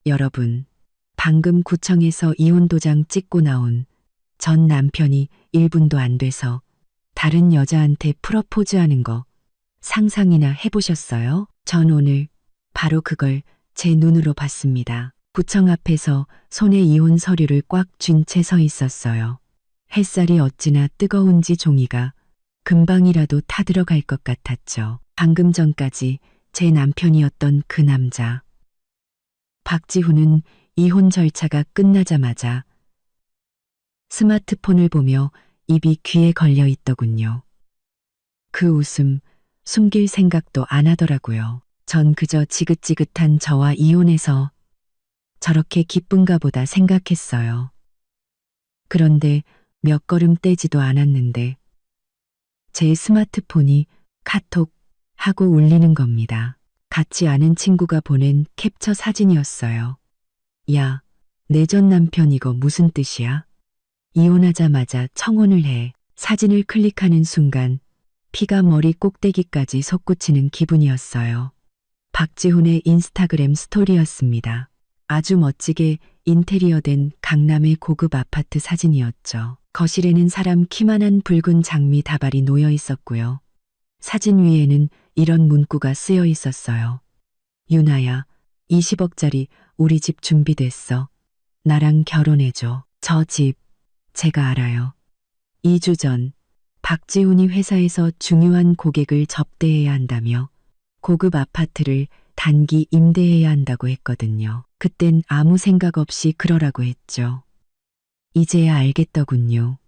여러분, 방금 구청에서 이혼 도장 찍고 나온 전 남편이 1분도 안 돼서 다른 여자한테 프러포즈하는 거 상상이나 해보셨어요? 전 오늘 바로 그걸 제 눈으로 봤습니다. 구청 앞에서 손에 이혼 서류를 꽉 쥔 채 서 있었어요. 햇살이 어찌나 뜨거운지 종이가 금방이라도 타들어갈 것 같았죠. 방금 전까지 제 남편이었던 그 남자. 박지훈은 이혼 절차가 끝나자마자 스마트폰을 보며 입이 귀에 걸려 있더군요. 그 웃음 숨길 생각도 안 하더라고요. 전 그저 지긋지긋한 저와 이혼해서 저렇게 기쁜가 보다 생각했어요. 그런데 몇 걸음 떼지도 않았는데 제 스마트폰이 카톡 하고 울리는 겁니다. 같이 아는 친구가 보낸 캡처 사진이었어요. 야, 내 전 남편 이거 무슨 뜻이야? 이혼하자마자 청혼을 해. 사진을 클릭하는 순간 피가 머리 꼭대기까지 솟구치는 기분이었어요. 박지훈의 인스타그램 스토리였습니다. 아주 멋지게 인테리어된 강남의 고급 아파트 사진이었죠. 거실에는 사람 키만한 붉은 장미 다발이 놓여 있었고요. 사진 위에는 이런 문구가 쓰여 있었어요. 유나야, 20억짜리 우리 집 준비됐어. 나랑 결혼해줘. 저 집, 제가 알아요. 2주 전, 박지훈이 회사에서 중요한 고객을 접대해야 한다며 고급 아파트를 단기 임대해야 한다고 했거든요. 그땐 아무 생각 없이 그러라고 했죠. 이제야 알겠더군요.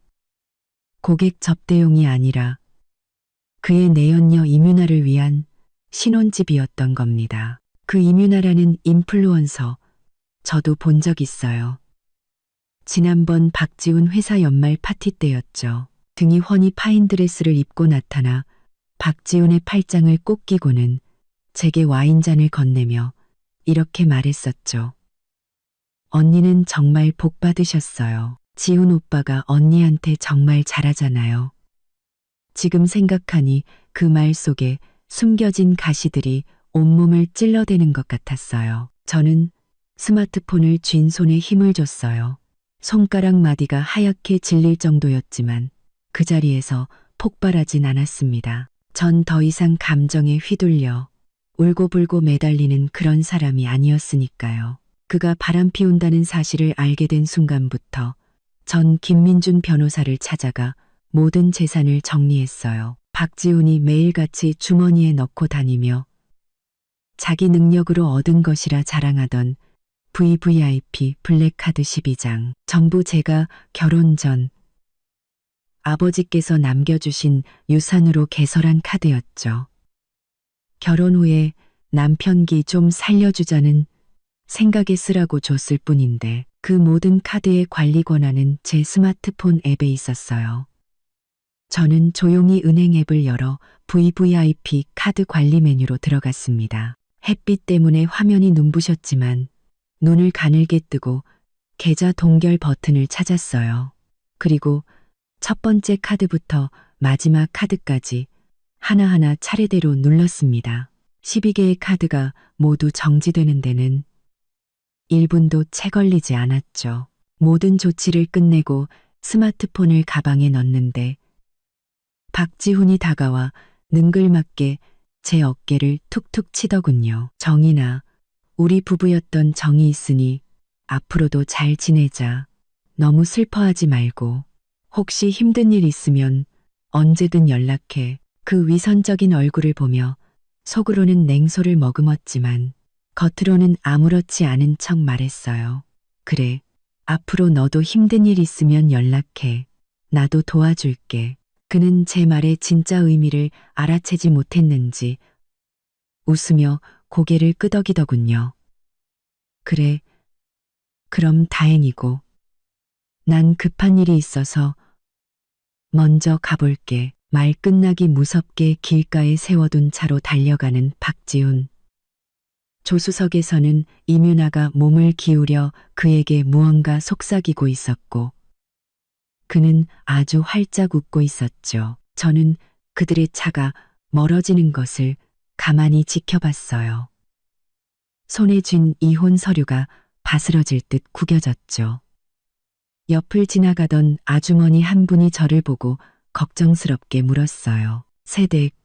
고객 접대용이 아니라 그의 내연녀 이뮤나를 위한 신혼집이었던 겁니다. 그 이뮤나라는 인플루언서, 저도 본 적 있어요. 지난번 박지훈 회사 연말 파티 때였죠. 등이 훤히 파인 드레스를 입고 나타나 박지훈의 팔짱을 꼭 끼고는 제게 와인잔을 건네며 이렇게 말했었죠. 언니는 정말 복 받으셨어요. 지훈 오빠가 언니한테 정말 잘하잖아요. 지금 생각하니 그 말 속에 숨겨진 가시들이 온몸을 찔러대는 것 같았어요. 저는 스마트폰을 쥔 손에 힘을 줬어요. 손가락 마디가 하얗게 질릴 정도였지만 그 자리에서 폭발하진 않았습니다. 전 더 이상 감정에 휘둘려 울고불고 매달리는 그런 사람이 아니었으니까요. 그가 바람 피운다는 사실을 알게 된 순간부터 전 김민준 변호사를 찾아가 모든 재산을 정리했어요. 박지훈이 매일같이 주머니에 넣고 다니며 자기 능력으로 얻은 것이라 자랑하던 VVIP 블랙카드 12장, 전부 제가 결혼 전 아버지께서 남겨주신 유산으로 개설한 카드였죠. 결혼 후에 남편 기 좀 살려주자는 생각에 쓰라고 줬을 뿐인데 그 모든 카드의 관리 권한은 제 스마트폰 앱에 있었어요. 저는 조용히 은행 앱을 열어 VVIP 카드 관리 메뉴로 들어갔습니다. 햇빛 때문에 화면이 눈부셨지만 눈을 가늘게 뜨고 계좌 동결 버튼을 찾았어요. 그리고 첫 번째 카드부터 마지막 카드까지 하나하나 차례대로 눌렀습니다. 12개의 카드가 모두 정지되는 데는 1분도 채 걸리지 않았죠. 모든 조치를 끝내고 스마트폰을 가방에 넣는데 박지훈이 다가와 능글맞게 제 어깨를 툭툭 치더군요. 정인아, 우리 부부였던 정이 있으니 앞으로도 잘 지내자. 너무 슬퍼하지 말고 혹시 힘든 일 있으면 언제든 연락해. 그 위선적인 얼굴을 보며 속으로는 냉소를 머금었지만 겉으로는 아무렇지 않은 척 말했어요. 그래, 앞으로 너도 힘든 일 있으면 연락해. 나도 도와줄게. 그는 제 말의 진짜 의미를 알아채지 못했는지 웃으며 고개를 끄덕이더군요. 그래, 그럼 다행이고. 난 급한 일이 있어서 먼저 가볼게. 말 끝나기 무섭게 길가에 세워둔 차로 달려가는 박지훈. 조수석에서는 이뮤나가 몸을 기울여 그에게 무언가 속삭이고 있었고 그는 아주 활짝 웃고 있었죠. 저는 그들의 차가 멀어지는 것을 가만히 지켜봤어요. 손에 쥔 이혼 서류가 바스러질 듯 구겨졌죠. 옆을 지나가던 아주머니 한 분이 저를 보고 걱정스럽게 물었어요. 세댁,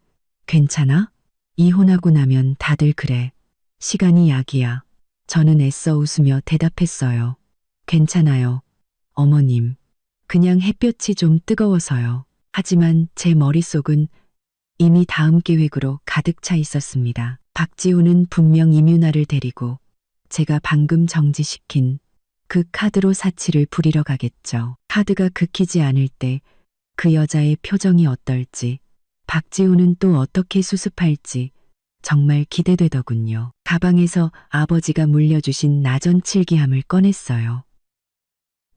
괜찮아? 이혼하고 나면 다들 그래. 시간이 약이야. 저는 애써 웃으며 대답했어요. 괜찮아요. 어머님. 그냥 햇볕이 좀 뜨거워서요. 하지만 제 머릿속은 이미 다음 계획으로 가득 차 있었습니다. 박지훈은 분명 이뮤나를 데리고 제가 방금 정지시킨 그 카드로 사치를 부리러 가겠죠. 카드가 긁히지 않을 때 그 여자의 표정이 어떨지, 박지훈은 또 어떻게 수습할지 정말 기대되더군요. 가방에서 아버지가 물려주신 나전 칠기함을 꺼냈어요.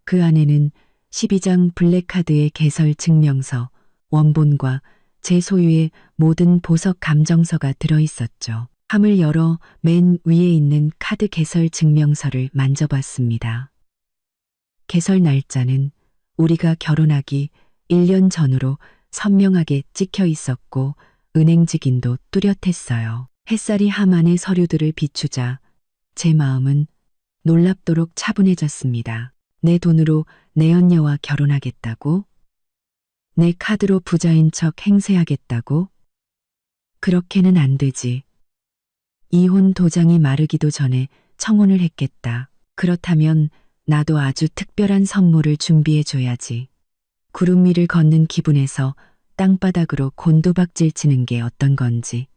그 안에는 12장 블랙카드의 개설 증명서, 원본과 제 소유의 모든 보석 감정서가 들어있었죠. 함을 열어 맨 위에 있는 카드 개설 증명서를 만져봤습니다. 개설 날짜는 우리가 결혼하기 1년 전으로 선명하게 찍혀 있었고 은행 직인도 뚜렷했어요. 햇살이 함 안의 서류들을 비추자 제 마음은 놀랍도록 차분해졌습니다. 내 돈으로 내 언녀와 결혼하겠다고? 내 카드로 부자인 척 행세하겠다고? 그렇게는 안 되지. 이혼 도장이 마르기도 전에 청혼을 했겠다. 그렇다면 나도 아주 특별한 선물을 준비해줘야지. 구름 위를 걷는 기분에서 땅바닥으로 곤두박질 치는 게 어떤 건지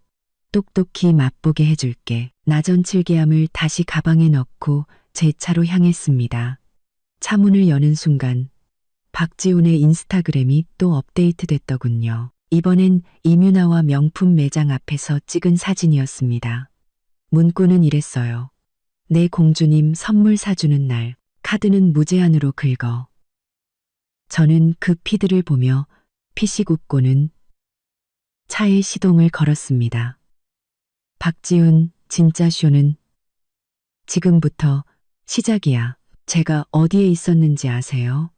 똑똑히 맛보게 해줄게. 나전 칠기함을 다시 가방에 넣고 제 차로 향했습니다. 차문을 여는 순간 박지훈의 인스타그램이 또 업데이트됐더군요. 이번엔 이뮤나와 명품 매장 앞에서 찍은 사진이었습니다. 문구는 이랬어요. 내 공주님 선물 사주는 날, 카드는 무제한으로 긁어. 저는 그 피드를 보며 피식 웃고는 차에 시동을 걸었습니다. 박지훈, 진짜 쇼는 지금부터 시작이야. 제가 어디에 있었는지 아세요?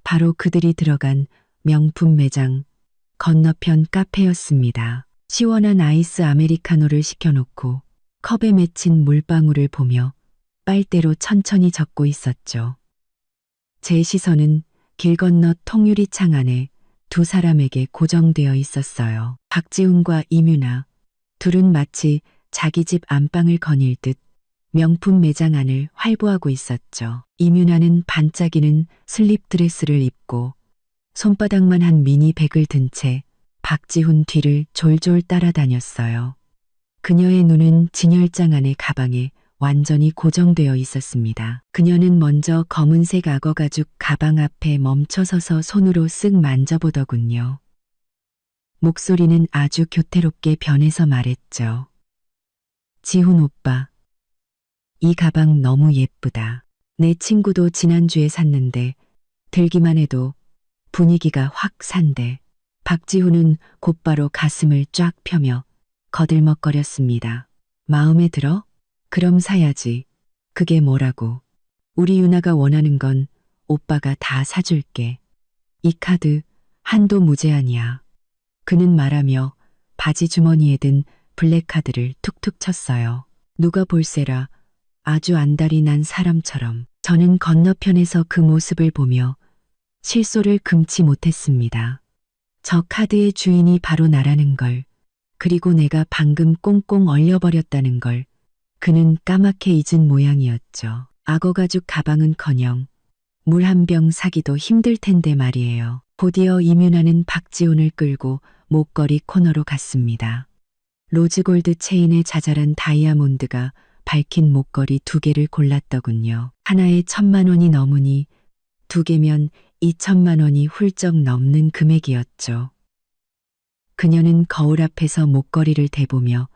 바로 그들이 들어간 명품 매장 건너편 카페였습니다. 시원한 아이스 아메리카노를 시켜놓고 컵에 맺힌 물방울을 보며 빨대로 천천히 적고 있었죠. 제 시선은 길 건너 통유리 창 안에 두 사람에게 고정되어 있었어요. 박지훈과 이뮤나, 둘은 마치 자기 집 안방을 거닐 듯 명품 매장 안을 활보하고 있었죠. 이뮤나는 반짝이는 슬립 드레스를 입고 손바닥만 한 미니백을 든 채 박지훈 뒤를 졸졸 따라다녔어요. 그녀의 눈은 진열장 안의 가방에 완전히 고정되어 있었습니다. 그녀는 먼저 검은색 악어 가죽 가방 앞에 멈춰서서 손으로 쓱 만져보더군요. 목소리는 아주 교태롭게 변해서 말했죠. 지훈 오빠, 이 가방 너무 예쁘다. 내 친구도 지난주에 샀는데 들기만 해도 분위기가 확 산대. 박지훈은 곧바로 가슴을 쫙 펴며 거들먹거렸습니다. 마음에 들어? 그럼 사야지. 그게 뭐라고. 우리 유나가 원하는 건 오빠가 다 사줄게. 이 카드 한도 무제한이야. 그는 말하며 바지 주머니에 든 블랙카드를 툭툭 쳤어요. 누가 볼세라 아주 안달이 난 사람처럼. 저는 건너편에서 그 모습을 보며 실소를 금치 못했습니다. 저 카드의 주인이 바로 나라는 걸, 그리고 내가 방금 꽁꽁 얼려버렸다는 걸 그는 까맣게 잊은 모양이었죠. 악어 가죽 가방은커녕 물 한 병 사기도 힘들 텐데 말이에요. 곧이어 이뮤나는 박지훈을 끌고 목걸이 코너로 갔습니다. 로즈골드 체인에 자잘한 다이아몬드가 밝힌 목걸이 2개를 골랐더군요. 하나에 1,000만 원이 넘으니 2개면 2천만 원이 훌쩍 넘는 금액이었죠. 그녀는 거울 앞에서 목걸이를 대보며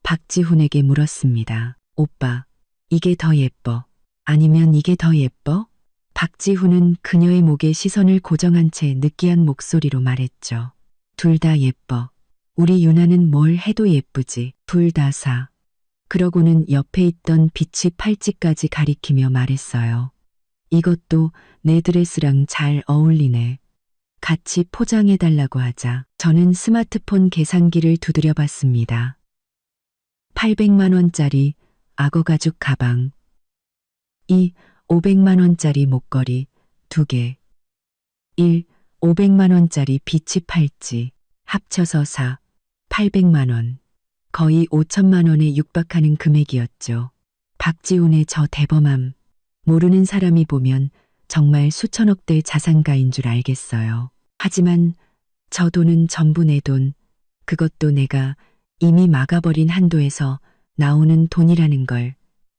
박지훈에게 물었습니다. 오빠, 이게 더 예뻐? 아니면 이게 더 예뻐? 박지훈은 그녀의 목에 시선을 고정한 채 느끼한 목소리로 말했죠. 둘 다 예뻐. 우리 유나는 뭘 해도 예쁘지. 둘 다 사. 그러고는 옆에 있던 비치 팔찌까지 가리키며 말했어요. 이것도 내 드레스랑 잘 어울리네. 같이 포장해달라고 하자. 저는 스마트폰 계산기를 두드려 봤습니다. 800만 원짜리 악어 가죽 가방, 2. 500만 원짜리 목걸이 2개. 1. 500만 원짜리 비치 팔찌 합쳐서 4. 800만 원. 거의 5천만 원에 육박하는 금액이었죠. 박지훈의 저 대범함. 모르는 사람이 보면 정말 수천억대 자산가인 줄 알겠어요. 하지만 저 돈은 전부 내 돈, 그것도 내가 이미 막아버린 한도에서 나오는 돈이라는 걸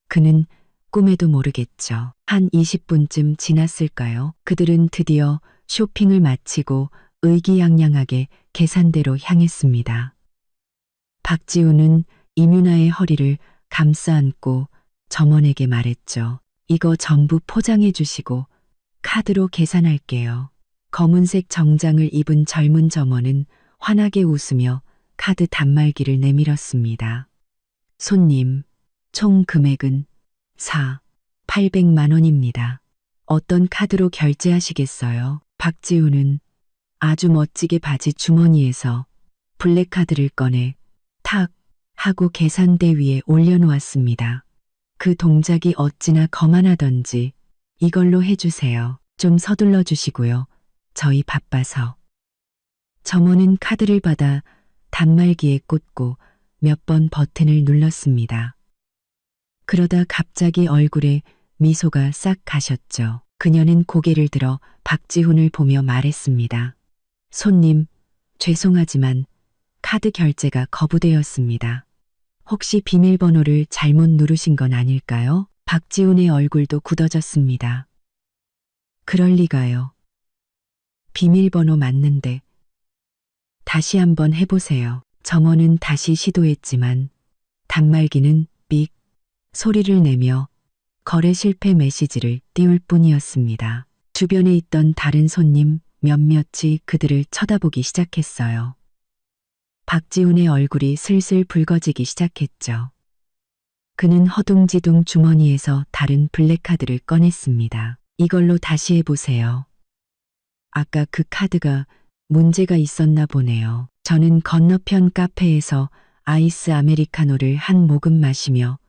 그는 꿈에도 모르겠죠. 한 20분쯤 지났을까요? 그들은 드디어 쇼핑을 마치고 의기양양하게 계산대로 향했습니다. 박지훈은 이뮤나의 허리를 감싸 안고 점원에게 말했죠. 이거 전부 포장해 주시고 카드로 계산할게요. 검은색 정장을 입은 젊은 점원은 환하게 웃으며 카드 단말기를 내밀었습니다. 손님, 총 금액은 4. 800만 원입니다. 어떤 카드로 결제하시겠어요? 박지훈은 아주 멋지게 바지 주머니에서 블랙카드를 꺼내 탁 하고 계산대 위에 올려놓았습니다. 그 동작이 어찌나 거만하던지 이걸로 해주세요. 좀 서둘러 주시고요. 저희 바빠서. 점원은 카드를 받아 단말기에 꽂고 몇 번 버튼을 눌렀습니다. 그러다 갑자기 얼굴에 미소가 싹 가셨죠. 그녀는 고개를 들어 박지훈을 보며 말했습니다. 손님, 죄송하지만 카드 결제가 거부되었습니다. 혹시 비밀번호를 잘못 누르신 건 아닐까요? 박지훈의 얼굴도 굳어졌습니다. 그럴 리가요. 비밀번호 맞는데. 다시 한번 해보세요. 점원은 다시 시도했지만 단말기는 삑 소리를 내며 거래 실패 메시지를 띄울 뿐이었습니다. 주변에 있던 다른 손님 몇몇이 그들을 쳐다보기 시작했어요. 박지훈의 얼굴이 슬슬 붉어지기 시작했죠. 그는 허둥지둥 주머니에서 다른 블랙카드를 꺼냈습니다. 이걸로 다시 해보세요. 아까 그 카드가 문제가 있었나 보네요. 저는 건너편 카페에서 아이스 아메리카노를 한 모금 마시며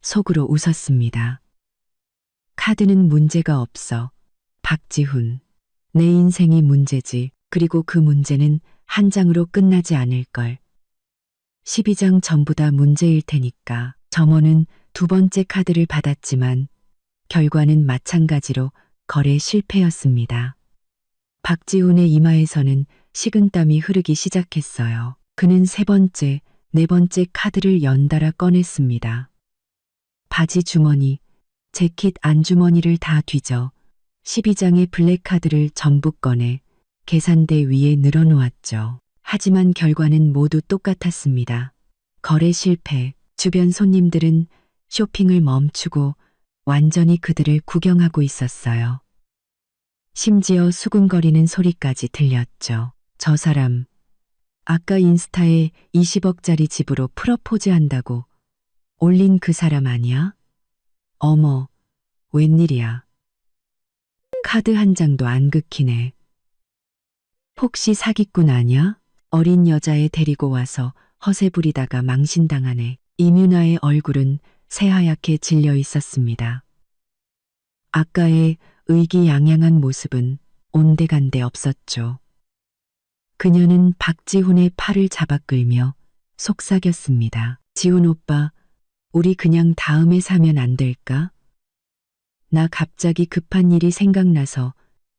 속으로 웃었습니다. 카드는 문제가 없어. 박지훈. 내 인생이 문제지. 그리고 그 문제는 한 장으로 끝나지 않을걸. 12장 전부 다 문제일 테니까. 점원은 두 번째 카드를 받았지만 결과는 마찬가지로 거래 실패였습니다. 박지훈의 이마에서는 식은땀이 흐르기 시작했어요. 그는 세 번째, 네 번째 카드를 연달아 꺼냈습니다. 바지 주머니, 재킷 안주머니를 다 뒤져 12장의 블랙카드를 전부 꺼내 계산대 위에 늘어놓았죠. 하지만 결과는 모두 똑같았습니다. 거래 실패. 주변 손님들은 쇼핑을 멈추고 완전히 그들을 구경하고 있었어요. 심지어 수군거리는 소리까지 들렸죠. 저 사람, 아까 인스타에 20억짜리 집으로 프러포즈한다고 올린 그 사람 아니야? 어머, 웬일이야. 카드 한 장도 안 긁히네. 혹시 사기꾼 아냐? 어린 여자애 데리고 와서 허세 부리다가 망신당하네. 이뮤나의 얼굴은 새하얗게 질려 있었습니다. 아까의 의기양양한 모습은 온데간데 없었죠. 그녀는 박지훈의 팔을 잡아 끌며 속삭였습니다. 지훈 오빠, 우리 그냥 다음에 사면 안 될까? 나 갑자기 급한 일이 생각나서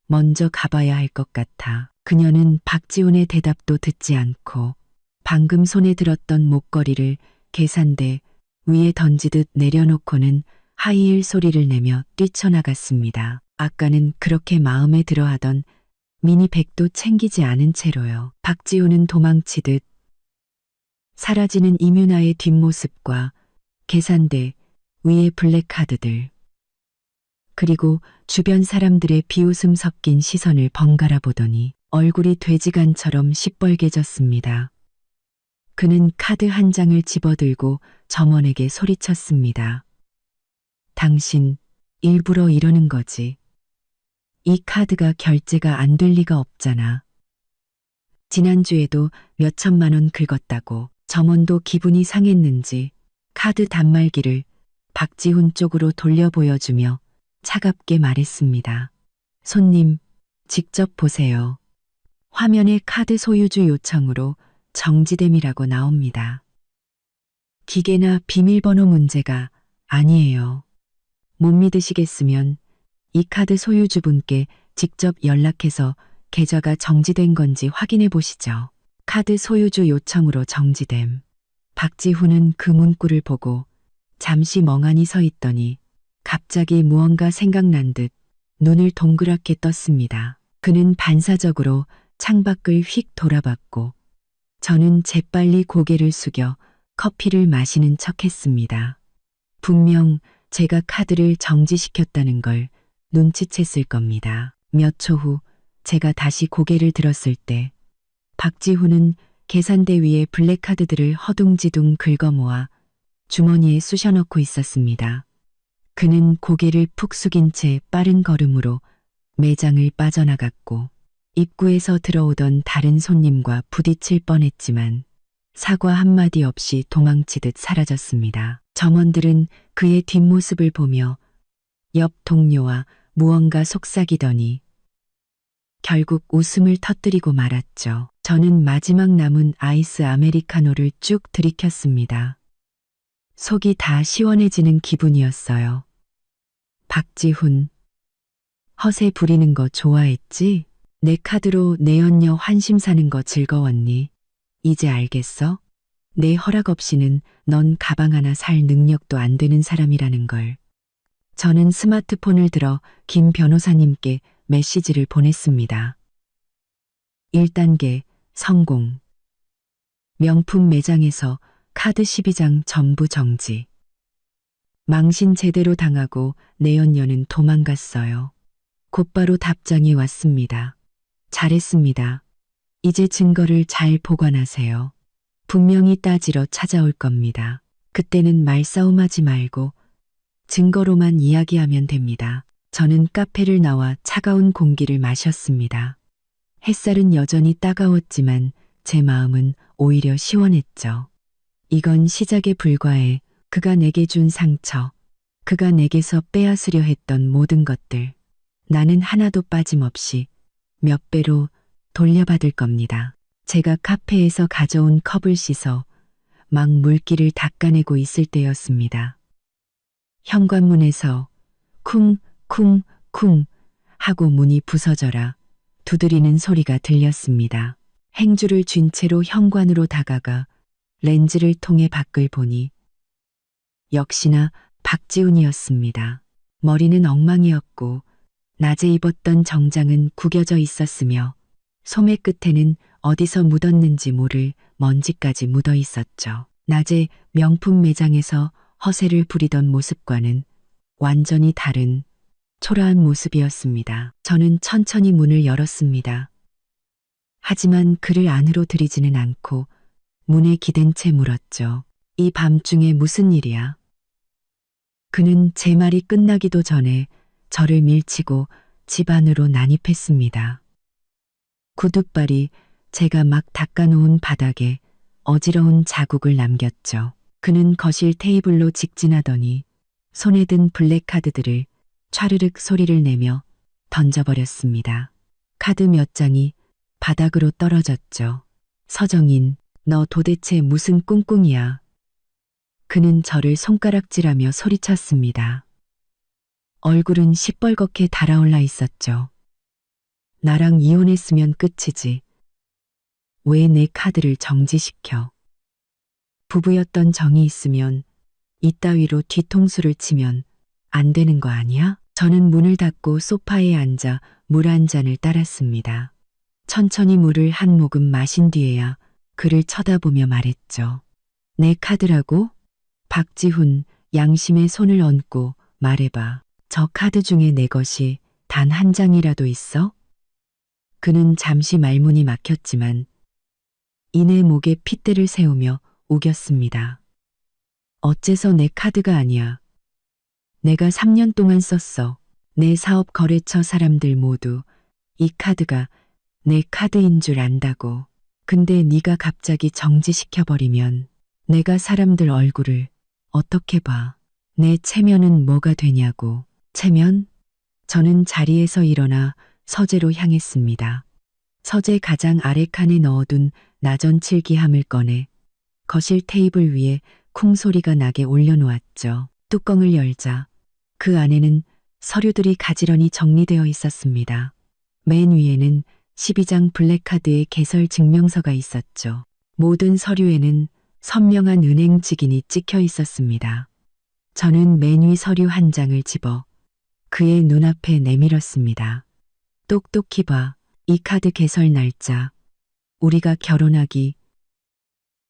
먼저 가봐야 할 것 같아. 그녀는 박지훈의 대답도 듣지 않고 방금 손에 들었던 목걸이를 계산대 위에 던지듯 내려놓고는 하이힐 소리를 내며 뛰쳐나갔습니다. 아까는 그렇게 마음에 들어하던 미니백도 챙기지 않은 채로요. 박지훈은 도망치듯 사라지는 이뮤나의 뒷모습과 계산대 위의 블랙카드들, 그리고 주변 사람들의 비웃음 섞인 시선을 번갈아 보더니 얼굴이 돼지간처럼 시뻘개졌습니다. 그는 카드 한 장을 집어들고 점원에게 소리쳤습니다. 당신 일부러 이러는 거지. 이 카드가 결제가 안 될 리가 없잖아. 지난주에도 몇 천만 원 긁었다고. 점원도 기분이 상했는지 카드 단말기를 박지훈 쪽으로 돌려 보여주며 차갑게 말했습니다. 손님, 직접 보세요. 화면에 카드 소유주 요청으로 정지됨이라고 나옵니다. 기계나 비밀번호 문제가 아니에요. 못 믿으시겠으면 이 카드 소유주분께 직접 연락해서 계좌가 정지된 건지 확인해 보시죠. 카드 소유주 요청으로 정지됨. 박지훈은 그 문구를 보고 잠시 멍하니 서 있더니 갑자기 무언가 생각난 듯 눈을 동그랗게 떴습니다. 그는 반사적으로 창밖을 휙 돌아봤고 저는 재빨리 고개를 숙여 커피를 마시는 척했습니다. 분명 제가 카드를 정지시켰다는 걸 눈치챘을 겁니다. 몇 초 후 제가 다시 고개를 들었을 때 박지훈은 계산대 위에 블랙카드들을 허둥지둥 긁어모아 주머니에 쑤셔넣고 있었습니다. 그는 고개를 푹 숙인 채 빠른 걸음으로 매장을 빠져나갔고 입구에서 들어오던 다른 손님과 부딪힐 뻔했지만 사과 한마디 없이 도망치듯 사라졌습니다. 점원들은 그의 뒷모습을 보며 옆 동료와 무언가 속삭이더니 결국 웃음을 터뜨리고 말았죠. 저는 마지막 남은 아이스 아메리카노를 쭉 들이켰습니다. 속이 다 시원해지는 기분이었어요. 박지훈, 허세 부리는 거 좋아했지? 내 카드로 내 연녀 환심 사는 거 즐거웠니? 이제 알겠어? 내 허락 없이는 넌 가방 하나 살 능력도 안 되는 사람이라는 걸. 저는 스마트폰을 들어 김 변호사님께 메시지를 보냈습니다. 1단계 성공. 명품 매장에서 카드 12장 전부 정지. 망신 제대로 당하고 내 연녀는 도망갔어요. 곧바로 답장이 왔습니다. 잘했습니다. 이제 증거를 잘 보관하세요. 분명히 따지러 찾아올 겁니다. 그때는 말싸움하지 말고 증거로만 이야기하면 됩니다. 저는 카페를 나와 차가운 공기를 마셨습니다. 햇살은 여전히 따가웠지만 제 마음은 오히려 시원했죠. 이건 시작에 불과해. 그가 내게 준 상처, 그가 내게서 빼앗으려 했던 모든 것들, 나는 하나도 빠짐없이 몇 배로 돌려받을 겁니다. 제가 카페에서 가져온 컵을 씻어 막 물기를 닦아내고 있을 때였습니다. 현관문에서 쿵쿵쿵 하고 문이 부서져라 두드리는 소리가 들렸습니다. 행주를 쥔 채로 현관으로 다가가 렌즈를 통해 밖을 보니 역시나 박지훈이었습니다. 머리는 엉망이었고 낮에 입었던 정장은 구겨져 있었으며 소매 끝에는 어디서 묻었는지 모를 먼지까지 묻어 있었죠. 낮에 명품 매장에서 허세를 부리던 모습과는 완전히 다른 초라한 모습이었습니다. 저는 천천히 문을 열었습니다. 하지만 그를 안으로 들이지는 않고 문에 기댄 채 물었죠. 이 밤중에 무슨 일이야? 그는 제 말이 끝나기도 전에 저를 밀치고 집 안으로 난입했습니다. 구둣발이 제가 막 닦아놓은 바닥에 어지러운 자국을 남겼죠. 그는 거실 테이블로 직진하더니 손에 든 블랙카드들을 촤르륵 소리를 내며 던져버렸습니다. 카드 몇 장이 바닥으로 떨어졌죠. 서정인, 너 도대체 무슨 꿍꿍이야? 그는 저를 손가락질하며 소리쳤습니다. 얼굴은 시뻘겋게 달아올라 있었죠. 나랑 이혼했으면 끝이지. 왜 내 카드를 정지시켜? 부부였던 정이 있으면 이따위로 뒤통수를 치면 안 되는 거 아니야? 저는 문을 닫고 소파에 앉아 물 한 잔을 따랐습니다. 천천히 물을 한 모금 마신 뒤에야 그를 쳐다보며 말했죠. 내 카드라고? 박지훈, 양심에 손을 얹고 말해봐. 저 카드 중에 내 것이 단 한 장이라도 있어? 그는 잠시 말문이 막혔지만 이내 목에 핏대를 세우며 우겼습니다. 어째서 내 카드가 아니야. 내가 3년 동안 썼어. 내 사업 거래처 사람들 모두 이 카드가 내 카드인 줄 안다고. 근데 네가 갑자기 정지시켜버리면 내가 사람들 얼굴을 어떻게 봐. 내 체면은 뭐가 되냐고. 체면? 저는 자리에서 일어나 서재로 향했습니다. 서재 가장 아래 칸에 넣어둔 나전 칠기함을 꺼내 거실 테이블 위에 쿵 소리가 나게 올려놓았죠. 뚜껑을 열자 그 안에는 서류들이 가지런히 정리되어 있었습니다. 맨 위에는 12장 블랙카드의 개설 증명서가 있었죠. 모든 서류에는 선명한 은행 직인이 찍혀 있었습니다. 저는 맨 위 서류 한 장을 집어 그의 눈앞에 내밀었습니다. 똑똑히 봐. 이 카드 개설 날짜. 우리가 결혼하기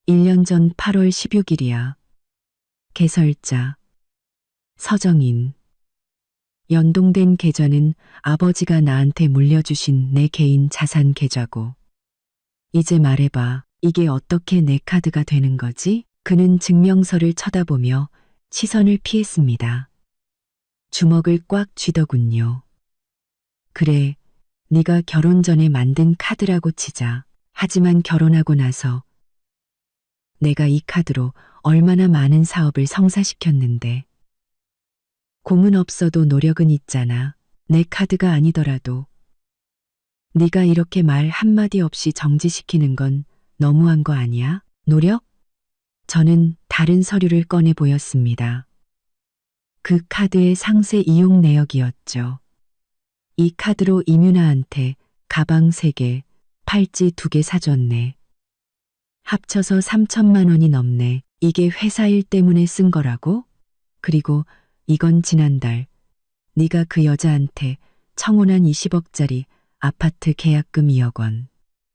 1년 전 8월 16일이야. 개설자. 서정인. 연동된 계좌는 아버지가 나한테 물려주신 내 개인 자산 계좌고. 이제 말해봐. 이게 어떻게 내 카드가 되는 거지? 그는 증명서를 쳐다보며 시선을 피했습니다. 주먹을 꽉 쥐더군요. 그래, 네가 결혼 전에 만든 카드라고 치자. 하지만 결혼하고 나서 내가 이 카드로 얼마나 많은 사업을 성사시켰는데. 공은 없어도 노력은 있잖아. 내 카드가 아니더라도. 네가 이렇게 말 한마디 없이 정지시키는 건 너무한 거 아니야? 노력? 저는 다른 서류를 꺼내 보였습니다. 그 카드의 상세 이용 내역이었죠. 이 카드로 이윤아한테 가방 3개, 팔찌 2개 사줬네. 합쳐서 3천만 원이 넘네. 이게 회사 일 때문에 쓴 거라고? 그리고 이건 지난달 네가 그 여자한테 청혼한 20억짜리 아파트 계약금 2억 원.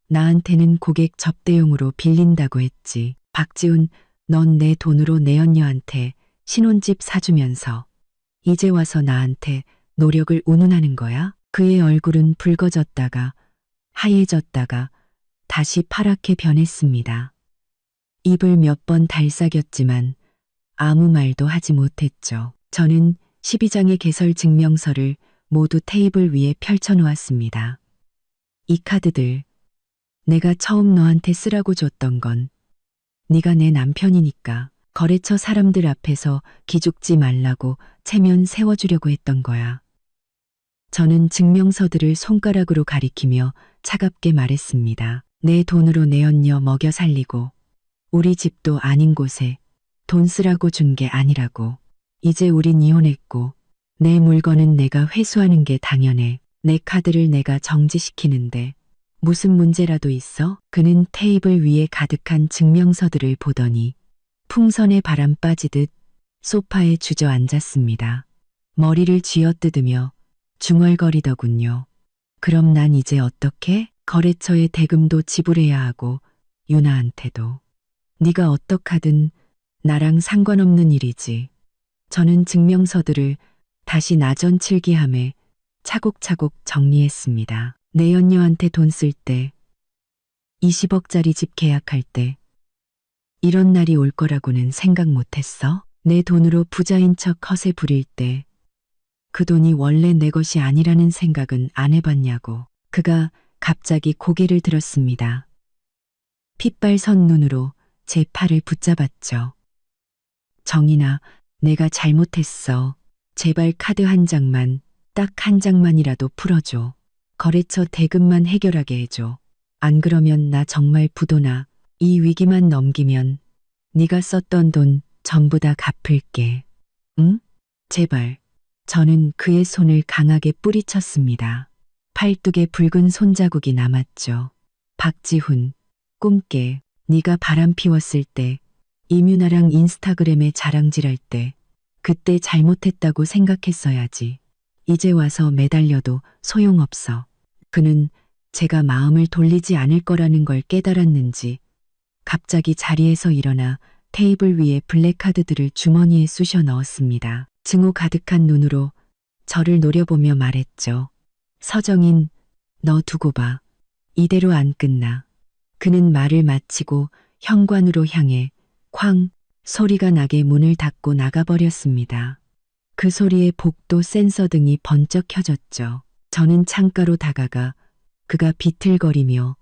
나한테는 고객 접대용으로 빌린다고 했지. 박지훈, 넌 내 돈으로 내 언녀한테 신혼집 사주면서 이제 와서 나한테 노력을 운운하는 거야? 그의 얼굴은 붉어졌다가 하얘졌다가 다시 파랗게 변했습니다. 입을 몇 번 달싹였지만 아무 말도 하지 못했죠. 저는 12장의 개설 증명서를 모두 테이블 위에 펼쳐놓았습니다. 이 카드들 내가 처음 너한테 쓰라고 줬던 건 네가 내 남편이니까 거래처 사람들 앞에서 기죽지 말라고 체면 세워주려고 했던 거야. 저는 증명서들을 손가락으로 가리키며 차갑게 말했습니다. 내 돈으로 내 언녀 먹여 살리고 우리 집도 아닌 곳에 돈 쓰라고 준 게 아니라고. 이제 우린 이혼했고 내 물건은 내가 회수하는 게 당연해. 내 카드를 내가 정지시키는데 무슨 문제라도 있어? 그는 테이블 위에 가득한 증명서들을 보더니 풍선에 바람 빠지듯 소파에 주저앉았습니다. 머리를 쥐어뜯으며 중얼거리더군요. 그럼 난 이제 어떻게? 거래처에 대금도 지불해야 하고 윤아한테도. 네가 어떡하든 나랑 상관없는 일이지. 저는 증명서들을 다시 나전 칠기함에 차곡차곡 정리했습니다. 내 연녀한테 돈 쓸 때, 20억짜리 집 계약할 때, 이런 날이 올 거라고는 생각 못했어. 내 돈으로 부자인 척 허세 부릴 때, 그 돈이 원래 내 것이 아니라는 생각은 안 해봤냐고. 그가 갑자기 고개를 들었습니다. 핏발선 눈으로 제 팔을 붙잡았죠. 정인아, 내가 잘못했어. 제발 카드 한 장만, 딱 한 장만이라도 풀어줘. 거래처 대금만 해결하게 해줘. 안 그러면 나 정말 부도나. 이 위기만 넘기면 네가 썼던 돈 전부 다 갚을게. 응? 제발. 저는 그의 손을 강하게 뿌리쳤습니다. 팔뚝에 붉은 손자국이 남았죠. 박지훈, 꿈깨. 네가 바람 피웠을 때, 이윤아랑 인스타그램에 자랑질할 때, 그때 잘못했다고 생각했어야지. 이제 와서 매달려도 소용없어. 그는 제가 마음을 돌리지 않을 거라는 걸 깨달았는지 갑자기 자리에서 일어나 테이블 위에 블랙카드들을 주머니에 쑤셔 넣었습니다. 증오 가득한 눈으로 저를 노려보며 말했죠. 서정인, 너 두고 봐. 이대로 안 끝나. 그는 말을 마치고 현관으로 향해 쾅 소리가 나게 문을 닫고 나가버렸습니다. 그 소리에 복도 센서 등이 번쩍 켜졌죠. 저는 창가로 다가가 그가 비틀거리며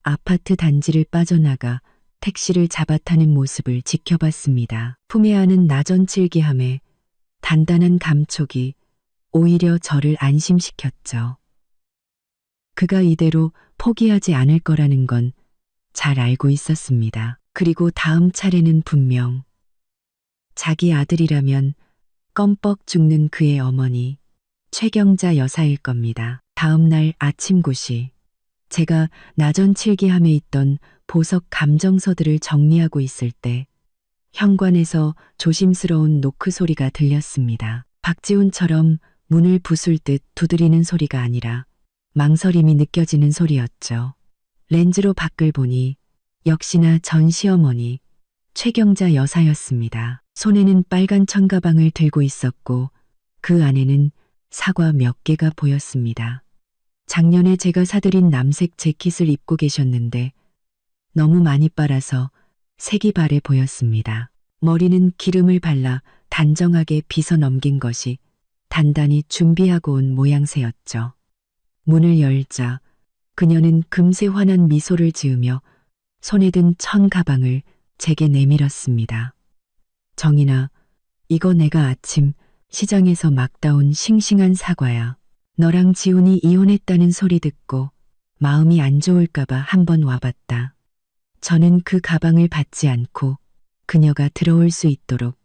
아파트 단지를 빠져나가 택시를 잡아타는 모습을 지켜봤습니다. 품에 안은 나전 칠기함에 단단한 감촉이 오히려 저를 안심시켰죠. 그가 이대로 포기하지 않을 거라는 건 잘 알고 있었습니다. 그리고 다음 차례는 분명 자기 아들이라면 껌뻑 죽는 그의 어머니 최경자 여사일 겁니다. 다음 날 아침 9시 제가 나전 칠기함에 있던 보석 감정서들을 정리하고 있을 때 현관에서 조심스러운 노크 소리가 들렸습니다. 박지훈처럼 문을 부술 듯 두드리는 소리가 아니라 망설임이 느껴지는 소리였죠. 렌즈로 밖을 보니 역시나 전 시어머니 최경자 여사였습니다. 손에는 빨간 천가방을 들고 있었고 그 안에는 사과 몇 개가 보였습니다. 작년에 제가 사드린 남색 재킷을 입고 계셨는데 너무 많이 빨아서 색이 바래 보였습니다. 머리는 기름을 발라 단정하게 빗어 넘긴 것이 단단히 준비하고 온 모양새였죠. 문을 열자 그녀는 금세 환한 미소를 지으며 손에 든 천 가방을 제게 내밀었습니다. 정인아, 이거 내가 아침 시장에서 막 따온 싱싱한 사과야. 너랑 지훈이 이혼했다는 소리 듣고 마음이 안 좋을까봐 한번 와봤다. 저는 그 가방을 받지 않고 그녀가 들어올 수 있도록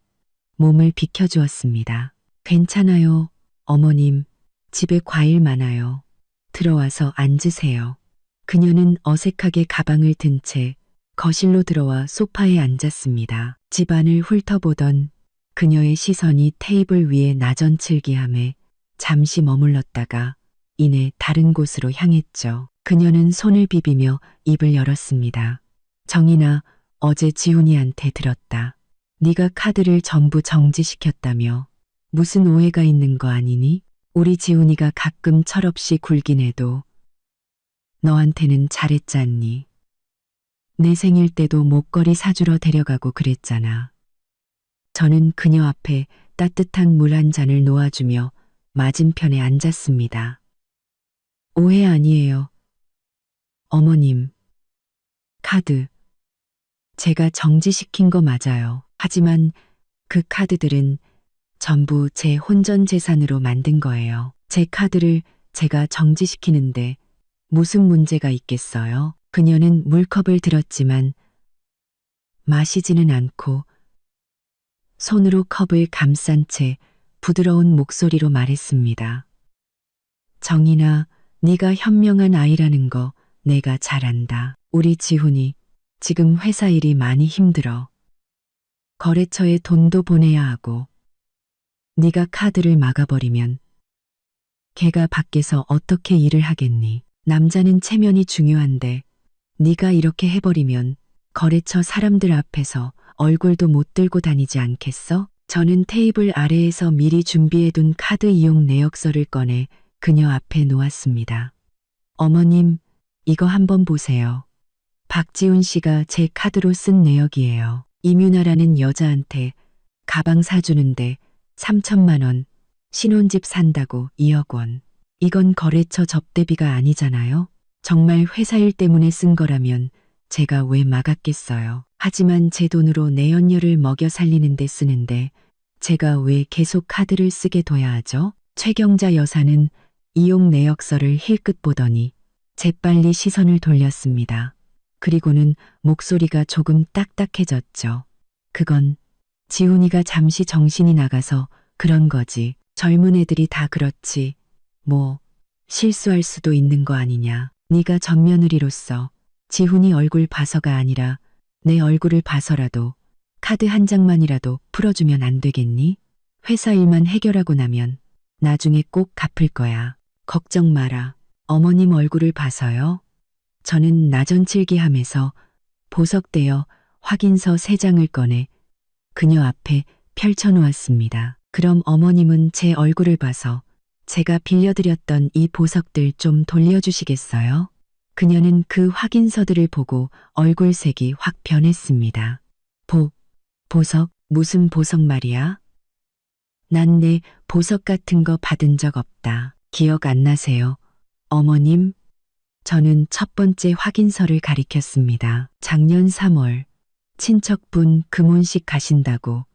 몸을 비켜주었습니다. 괜찮아요, 어머님. 집에 과일 많아요. 들어와서 앉으세요. 그녀는 어색하게 가방을 든 채 거실로 들어와 소파에 앉았습니다. 집안을 훑어보던 그녀의 시선이 테이블 위에 나전칠기함에 잠시 머물렀다가 이내 다른 곳으로 향했죠. 그녀는 손을 비비며 입을 열었습니다. 정인아, 어제 지훈이한테 들었다. 네가 카드를 전부 정지시켰다며. 무슨 오해가 있는 거 아니니? 우리 지훈이가 가끔 철없이 굴긴 해도 너한테는 잘했잖니. 내 생일 때도 목걸이 사주러 데려가고 그랬잖아. 저는 그녀 앞에 따뜻한 물 한 잔을 놓아주며 맞은편에 앉았습니다. 오해 아니에요. 어머님, 카드 제가 정지시킨 거 맞아요. 하지만 그 카드들은 전부 제 혼전 재산으로 만든 거예요. 제 카드를 제가 정지시키는데 무슨 문제가 있겠어요? 그녀는 물컵을 들었지만 마시지는 않고 손으로 컵을 감싼 채 부드러운 목소리로 말했습니다. 정인아, 네가 현명한 아이라는 거 내가 잘 안다. 우리 지훈이 지금 회사 일이 많이 힘들어. 거래처에 돈도 보내야 하고 네가 카드를 막아버리면 걔가 밖에서 어떻게 일을 하겠니? 남자는 체면이 중요한데 네가 이렇게 해버리면 거래처 사람들 앞에서 얼굴도 못 들고 다니지 않겠어? 저는 테이블 아래에서 미리 준비해둔 카드 이용 내역서를 꺼내 그녀 앞에 놓았습니다. 어머님, 이거 한번 보세요. 박지훈 씨가 제 카드로 쓴 내역이에요. 이뮤나라는 여자한테 가방 사주는데 3천만 원, 신혼집 산다고 2억 원. 이건 거래처 접대비가 아니잖아요. 정말 회사 일 때문에 쓴 거라면 제가 왜 막았겠어요. 하지만 제 돈으로 내연녀를 먹여 살리는 데 쓰는데 제가 왜 계속 카드를 쓰게 둬야 하죠? 최경자 여사는 이용 내역서를 힐끗 보더니 재빨리 시선을 돌렸습니다. 그리고는 목소리가 조금 딱딱해졌죠. 그건 지훈이가 잠시 정신이 나가서 그런 거지. 젊은 애들이 다 그렇지. 뭐 실수할 수도 있는 거 아니냐. 네가 전며느리로서 지훈이 얼굴 봐서가 아니라 내 얼굴을 봐서라도 카드 한 장만이라도 풀어주면 안 되겠니? 회사 일만 해결하고 나면 나중에 꼭 갚을 거야. 걱정 마라. 어머님 얼굴을 봐서요. 저는 나전칠기함에서 보석되어 확인서 3장을 꺼내 그녀 앞에 펼쳐놓았습니다. 그럼 어머님은 제 얼굴을 봐서 제가 빌려드렸던 이 보석들 좀 돌려주시겠어요? 그녀는 그 확인서들을 보고 얼굴색이 확 변했습니다. 보석? 무슨 보석 말이야? 난 내 보석 같은 거 받은 적 없다. 기억 안 나세요? 어머님? 저는 첫 번째 확인서를 가리켰습니다. 작년 3월 친척분 금혼식 가신다고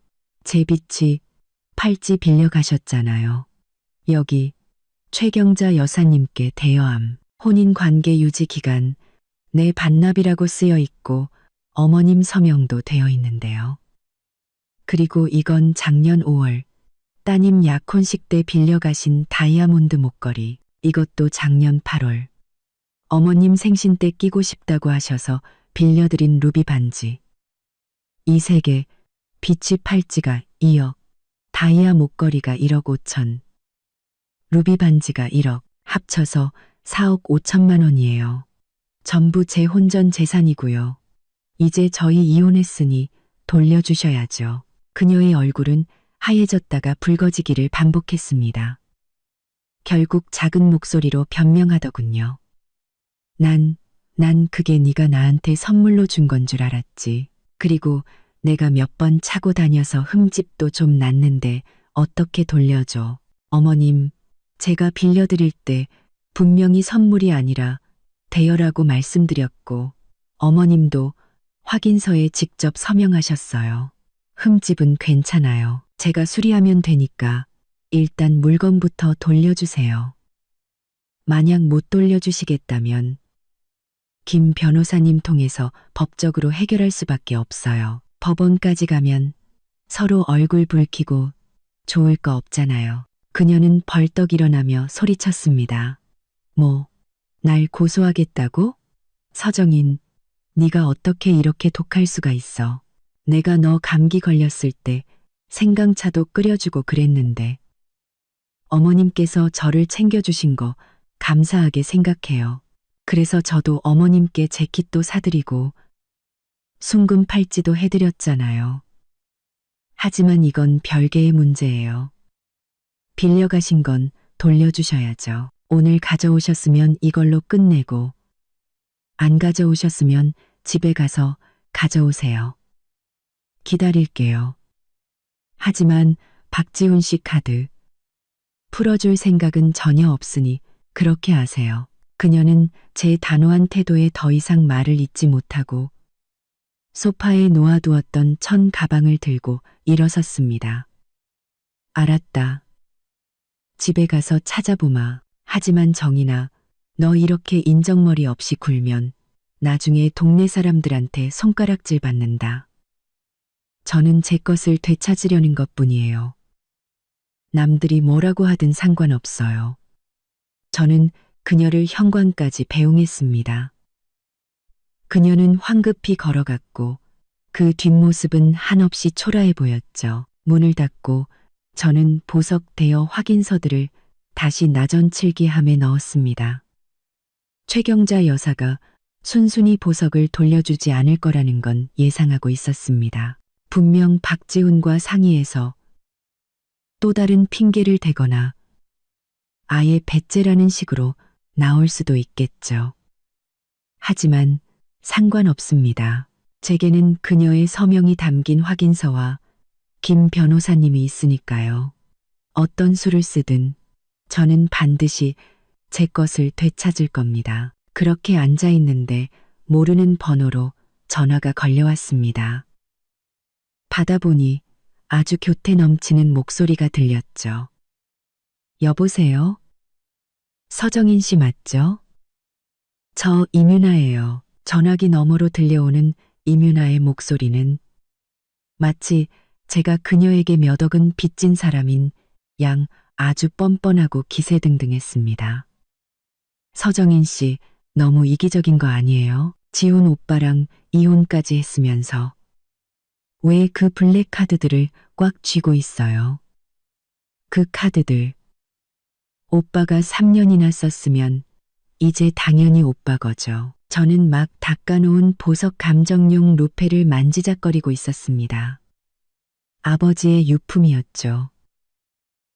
제 빚이 팔찌 빌려 가셨잖아요. 여기 최경자 여사님께 대여함. 혼인관계 유지 기간 내 반납이라고 쓰여 있고 어머님 서명도 되어 있는데요. 그리고 이건 작년 5월 따님 약혼식 때 빌려가신 다이아몬드 목걸이. 이것도 작년 8월 어머님 생신 때 끼고 싶다고 하셔서 빌려드린 루비 반지. 이 세 개, 비치 팔찌가 2억, 다이아 목걸이가 1억 5천, 루비 반지가 1억, 합쳐서 4억 5천만 원이에요. 전부 제 혼전 재산이고요. 이제 저희 이혼했으니 돌려주셔야죠. 그녀의 얼굴은 하얘졌다가 붉어지기를 반복했습니다. 결국 작은 목소리로 변명하더군요. 난 그게 네가 나한테 선물로 준 건 줄 알았지. 그리고 내가 몇 번 차고 다녀서 흠집도 좀 났는데 어떻게 돌려줘. 어머님, 제가 빌려드릴 때 분명히 선물이 아니라 대여라고 말씀드렸고 어머님도 확인서에 직접 서명하셨어요. 흠집은 괜찮아요. 제가 수리하면 되니까 일단 물건부터 돌려주세요. 만약 못 돌려주시겠다면 김 변호사님 통해서 법적으로 해결할 수밖에 없어요. 법원까지 가면 서로 얼굴 붉히고 좋을 거 없잖아요. 그녀는 벌떡 일어나며 소리쳤습니다. 뭐, 날 고소하겠다고? 서정인, 네가 어떻게 이렇게 독할 수가 있어. 내가 너 감기 걸렸을 때 생강차도 끓여주고 그랬는데 어머님께서 저를 챙겨주신 거 감사하게 생각해요. 그래서 저도 어머님께 재킷도 사드리고 순금 팔찌도 해드렸잖아요. 하지만 이건 별개의 문제예요. 빌려가신 건 돌려주셔야죠. 오늘 가져오셨으면 이걸로 끝내고 안 가져오셨으면 집에 가서 가져오세요. 기다릴게요. 하지만 박지훈 씨 카드 풀어줄 생각은 전혀 없으니 그렇게 하세요. 그녀는 제 단호한 태도에 더 이상 말을 잇지 못하고 소파에 놓아두었던 천 가방을 들고 일어섰습니다. 알았다. 집에 가서 찾아보마. 하지만 정인아, 너 이렇게 인정머리 없이 굴면 나중에 동네 사람들한테 손가락질 받는다. 저는 제 것을 되찾으려는 것뿐이에요. 남들이 뭐라고 하든 상관없어요. 저는 그녀를 현관까지 배웅했습니다. 그녀는 황급히 걸어갔고 그 뒷모습은 한없이 초라해 보였죠. 문을 닫고 저는 보석 대여 확인서들을 다시 나전 칠기함에 넣었습니다. 최경자 여사가 순순히 보석을 돌려주지 않을 거라는 건 예상하고 있었습니다. 분명 박지훈과 상의해서 또 다른 핑계를 대거나 아예 배째라는 식으로 나올 수도 있겠죠. 하지만 상관없습니다. 제게는 그녀의 서명이 담긴 확인서와 김 변호사님이 있으니까요. 어떤 수를 쓰든 저는 반드시 제 것을 되찾을 겁니다. 그렇게 앉아 있는데 모르는 번호로 전화가 걸려왔습니다. 받아보니 아주 교태 넘치는 목소리가 들렸죠. 여보세요? 서정인 씨 맞죠? 저 임윤아예요. 전화기 너머로 들려오는 임윤아의 목소리는 마치 제가 그녀에게 몇 억은 빚진 사람인 양 아주 뻔뻔하고 기세등등했습니다. 서정인 씨 너무 이기적인 거 아니에요? 지훈 오빠랑 이혼까지 했으면서 왜 그 블랙 카드들을 꽉 쥐고 있어요? 그 카드들 오빠가 3년이나 썼으면 이제 당연히 오빠 거죠. 저는 막 닦아놓은 보석 감정용 루페를 만지작거리고 있었습니다. 아버지의 유품이었죠.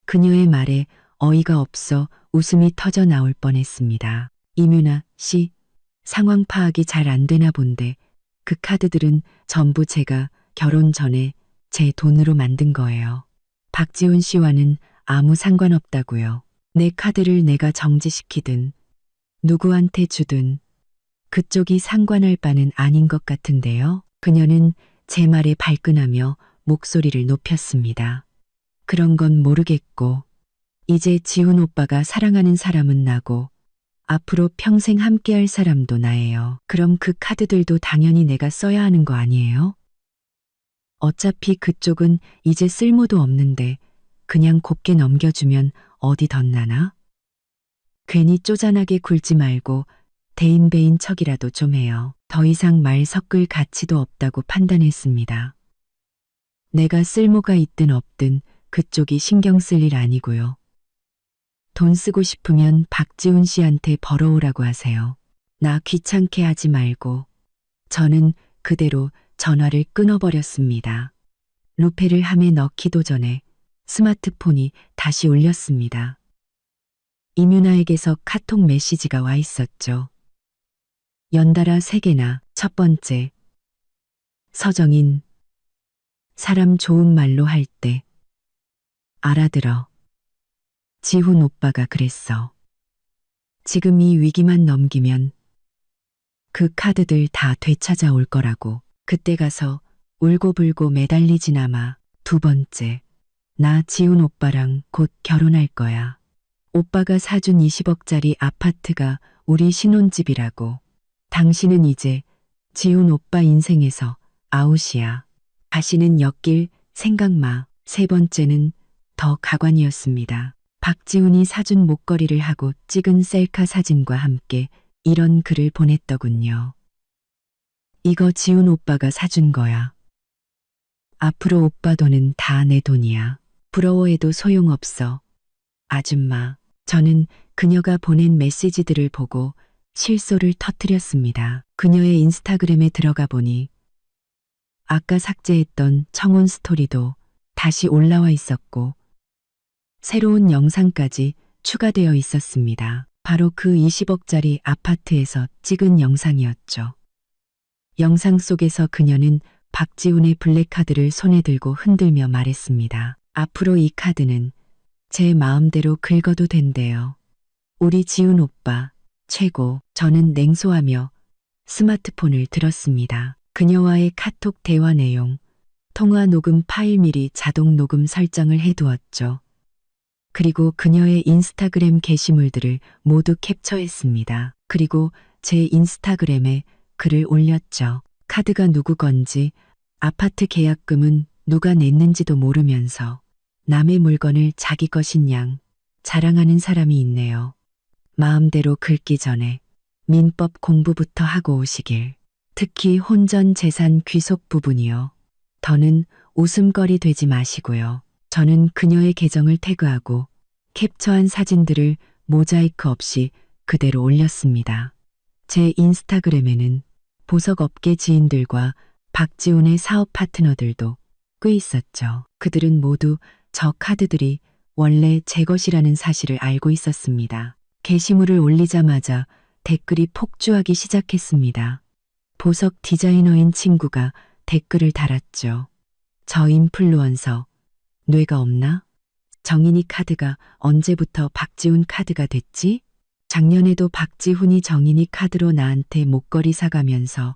그녀의 말에 어이가 없어 웃음이 터져 나올 뻔했습니다. 임윤아 씨, 상황 파악이 잘 안 되나 본데 그 카드들은 전부 제가 결혼 전에 제 돈으로 만든 거예요. 박지훈 씨와는 아무 상관없다고요. 내 카드를 내가 정지시키든 누구한테 주든 그쪽이 상관할 바는 아닌 것 같은데요. 그녀는 제 말에 발끈하며 목소리를 높였습니다. 그런 건 모르겠고 이제 지훈 오빠가 사랑하는 사람은 나고 앞으로 평생 함께할 사람도 나예요. 그럼 그 카드들도 당연히 내가 써야 하는 거 아니에요? 어차피 그쪽은 이제 쓸모도 없는데 그냥 곱게 넘겨주면 어디 덧나나? 괜히 쪼잔하게 굴지 말고 대인배인 척이라도 좀 해요. 더 이상 말 섞을 가치도 없다고 판단했습니다. 내가 쓸모가 있든 없든 그쪽이 신경 쓸 일 아니고요. 돈 쓰고 싶으면 박지훈 씨한테 벌어오라고 하세요. 나 귀찮게 하지 말고. 저는 그대로 전화를 끊어버렸습니다. 루페를 함에 넣기도 전에 스마트폰이 다시 울렸습니다. 이뮤나에게서 카톡 메시지가 와 있었죠. 연달아 3개나. 첫 번째. 서정인. 사람 좋은 말로 할 때 알아들어. 지훈 오빠가 그랬어. 지금 이 위기만 넘기면 그 카드들 다 되찾아올 거라고. 그때 가서 울고불고 매달리진 않아. 두 번째. 나 지훈 오빠랑 곧 결혼할 거야. 오빠가 사준 20억짜리 아파트가 우리 신혼집이라고. 당신은 이제 지훈 오빠 인생에서 아웃이야. 다시는 엮일 생각 마. 세 번째는 더 가관이었습니다. 박지훈이 사준 목걸이를 하고 찍은 셀카 사진과 함께 이런 글을 보냈더군요. 이거 지훈 오빠가 사준 거야. 앞으로 오빠 돈은 다 내 돈이야. 부러워해도 소용없어. 아줌마. 저는 그녀가 보낸 메시지들을 보고 실소를 터뜨렸습니다. 그녀의 인스타그램에 들어가 보니 아까 삭제했던 청혼 스토리도 다시 올라와 있었고 새로운 영상까지 추가되어 있었습니다. 바로 그 20억짜리 아파트에서 찍은 영상이었죠. 영상 속에서 그녀는 박지훈의 블랙카드를 손에 들고 흔들며 말했습니다. 앞으로 이 카드는 제 마음대로 긁어도 된대요. 우리 지훈 오빠 최고. 저는 냉소하며 스마트폰을 들었습니다. 그녀와의 카톡 대화 내용, 통화 녹음 파일 미리 자동 녹음 설정을 해두었죠. 그리고 그녀의 인스타그램 게시물들을 모두 캡처했습니다. 그리고 제 인스타그램에 글을 올렸죠. 카드가 누구 건지, 아파트 계약금은 누가 냈는지도 모르면서 남의 물건을 자기 것인 양 자랑하는 사람이 있네요. 마음대로 긁기 전에 민법 공부부터 하고 오시길. 특히 혼전 재산 귀속 부분이요. 더는 웃음거리 되지 마시고요. 저는 그녀의 계정을 태그하고 캡처한 사진들을 모자이크 없이 그대로 올렸습니다. 제 인스타그램에는 보석업계 지인들과 박지훈의 사업 파트너들도 꽤 있었죠. 그들은 모두 저 카드들이 원래 제 것이라는 사실을 알고 있었습니다. 게시물을 올리자마자 댓글이 폭주하기 시작했습니다. 보석 디자이너인 친구가 댓글을 달았죠. 저 인플루언서 뇌가 없나? 정인이 카드가 언제부터 박지훈 카드가 됐지? 작년에도 박지훈이 정인이 카드로 나한테 목걸이 사가면서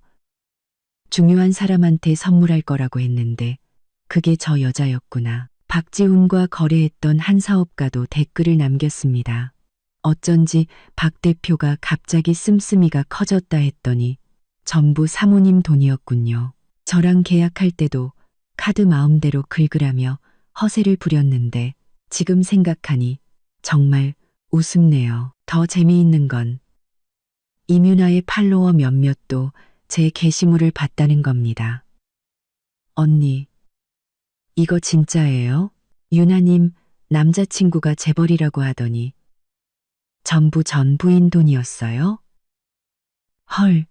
중요한 사람한테 선물할 거라고 했는데 그게 저 여자였구나. 박지훈과 거래했던 한 사업가도 댓글을 남겼습니다. 어쩐지 박 대표가 갑자기 씀씀이가 커졌다 했더니 전부 사모님 돈이었군요. 저랑 계약할 때도 카드 마음대로 긁으라며 허세를 부렸는데 지금 생각하니 정말 우습네요. 더 재미있는 건 이뮤나의 팔로워 몇몇도 제 게시물을 봤다는 겁니다. 언니, 이거 진짜예요? 유나님 남자친구가 재벌이라고 하더니 전부 전 부인 돈이었어요? 헐,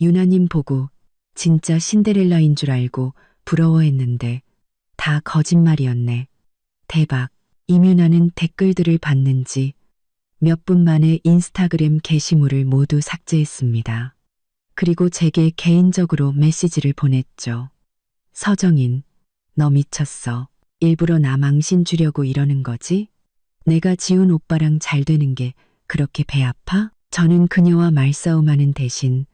유나님 보고 진짜 신데렐라인 줄 알고 부러워했는데 다 거짓말이었네. 대박. 이뮤나는 댓글들을 봤는지 몇 분 만에 인스타그램 게시물을 모두 삭제했습니다. 그리고 제게 개인적으로 메시지를 보냈죠. 서정인, 너 미쳤어. 일부러 나 망신 주려고 이러는 거지? 내가 지훈 오빠랑 잘 되는 게 그렇게 배 아파? 저는 그녀와 말싸움하는 대신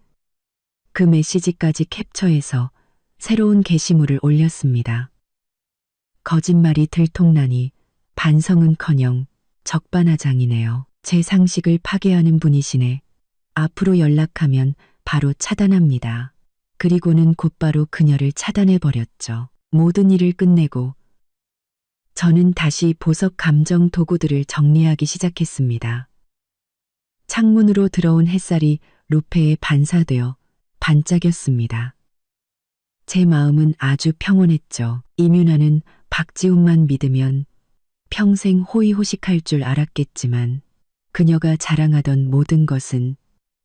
그 메시지까지 캡처해서 새로운 게시물을 올렸습니다. 거짓말이 들통나니 반성은커녕 적반하장이네요. 제 상식을 파괴하는 분이시네. 앞으로 연락하면 바로 차단합니다. 그리고는 곧바로 그녀를 차단해버렸죠. 모든 일을 끝내고 저는 다시 보석 감정 도구들을 정리하기 시작했습니다. 창문으로 들어온 햇살이 루페에 반사되어 반짝였습니다. 제 마음은 아주 평온했죠. 이민아는 박지훈만 믿으면 평생 호의호식할 줄 알았겠지만 그녀가 자랑하던 모든 것은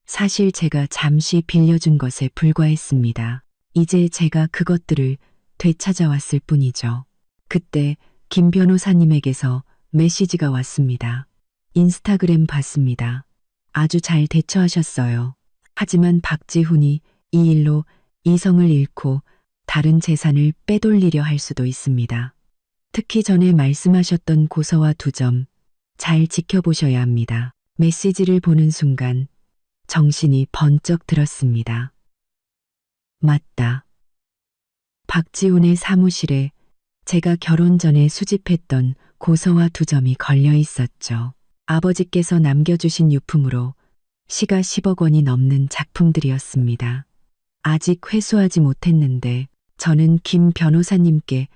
사실 제가 잠시 빌려준 것에 불과했습니다. 이제 제가 그것들을 되찾아왔을 뿐이죠. 그때 김 변호사님에게서 메시지가 왔습니다. 인스타그램 봤습니다. 아주 잘 대처하셨어요. 하지만 박지훈이 이 일로 이성을 잃고 다른 재산을 빼돌리려 할 수도 있습니다. 특히 전에 말씀하셨던 고서와 2점 잘 지켜보셔야 합니다. 메시지를 보는 순간 정신이 번쩍 들었습니다. 맞다. 박지훈의 사무실에 제가 결혼 전에 수집했던 고서와 2점이 걸려 있었죠. 아버지께서 남겨주신 유품으로 시가 10억 원이 넘는 작품들이었습니다. 아직 회수하지 못했는데 저는 김 변호사님께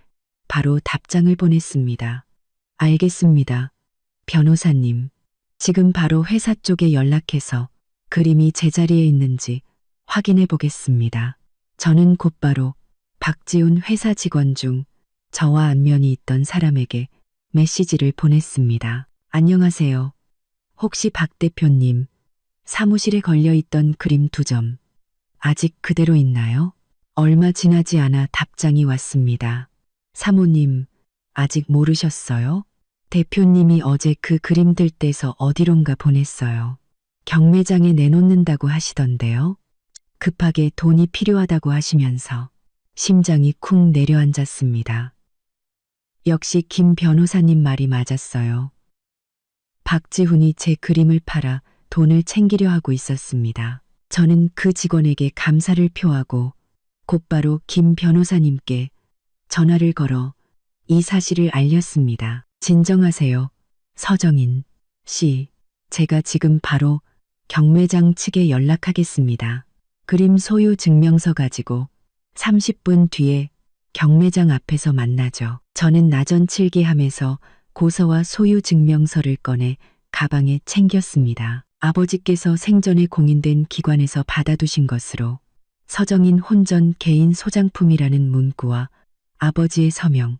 바로 답장을 보냈습니다. 알겠습니다. 변호사님, 지금 바로 회사 쪽에 연락해서 그림이 제자리에 있는지 확인해 보겠습니다. 저는 곧바로 박지훈 회사 직원 중 저와 안면이 있던 사람에게 메시지를 보냈습니다. 안녕하세요. 혹시 박 대표님, 사무실에 걸려있던 그림 2점 아직 그대로 있나요? 얼마 지나지 않아 답장이 왔습니다. 사모님, 아직 모르셨어요? 대표님이 어제 그 그림들 떼서 어디론가 보냈어요. 경매장에 내놓는다고 하시던데요. 급하게 돈이 필요하다고 하시면서 심장이 쿵 내려앉았습니다. 역시 김 변호사님 말이 맞았어요. 박지훈이 제 그림을 팔아 돈을 챙기려 하고 있었습니다. 저는 그 직원에게 감사를 표하고 곧바로 김 변호사님께 전화를 걸어 이 사실을 알렸습니다. 진정하세요. 서정인 씨, 제가 지금 바로 경매장 측에 연락하겠습니다. 그림 소유 증명서 가지고 30분 뒤에 경매장 앞에서 만나죠. 저는 나전 칠기하면서 고서와 소유 증명서를 꺼내 가방에 챙겼습니다. 아버지께서 생전에 공인된 기관에서 받아두신 것으로 서정인 혼전 개인 소장품이라는 문구와 아버지의 서명,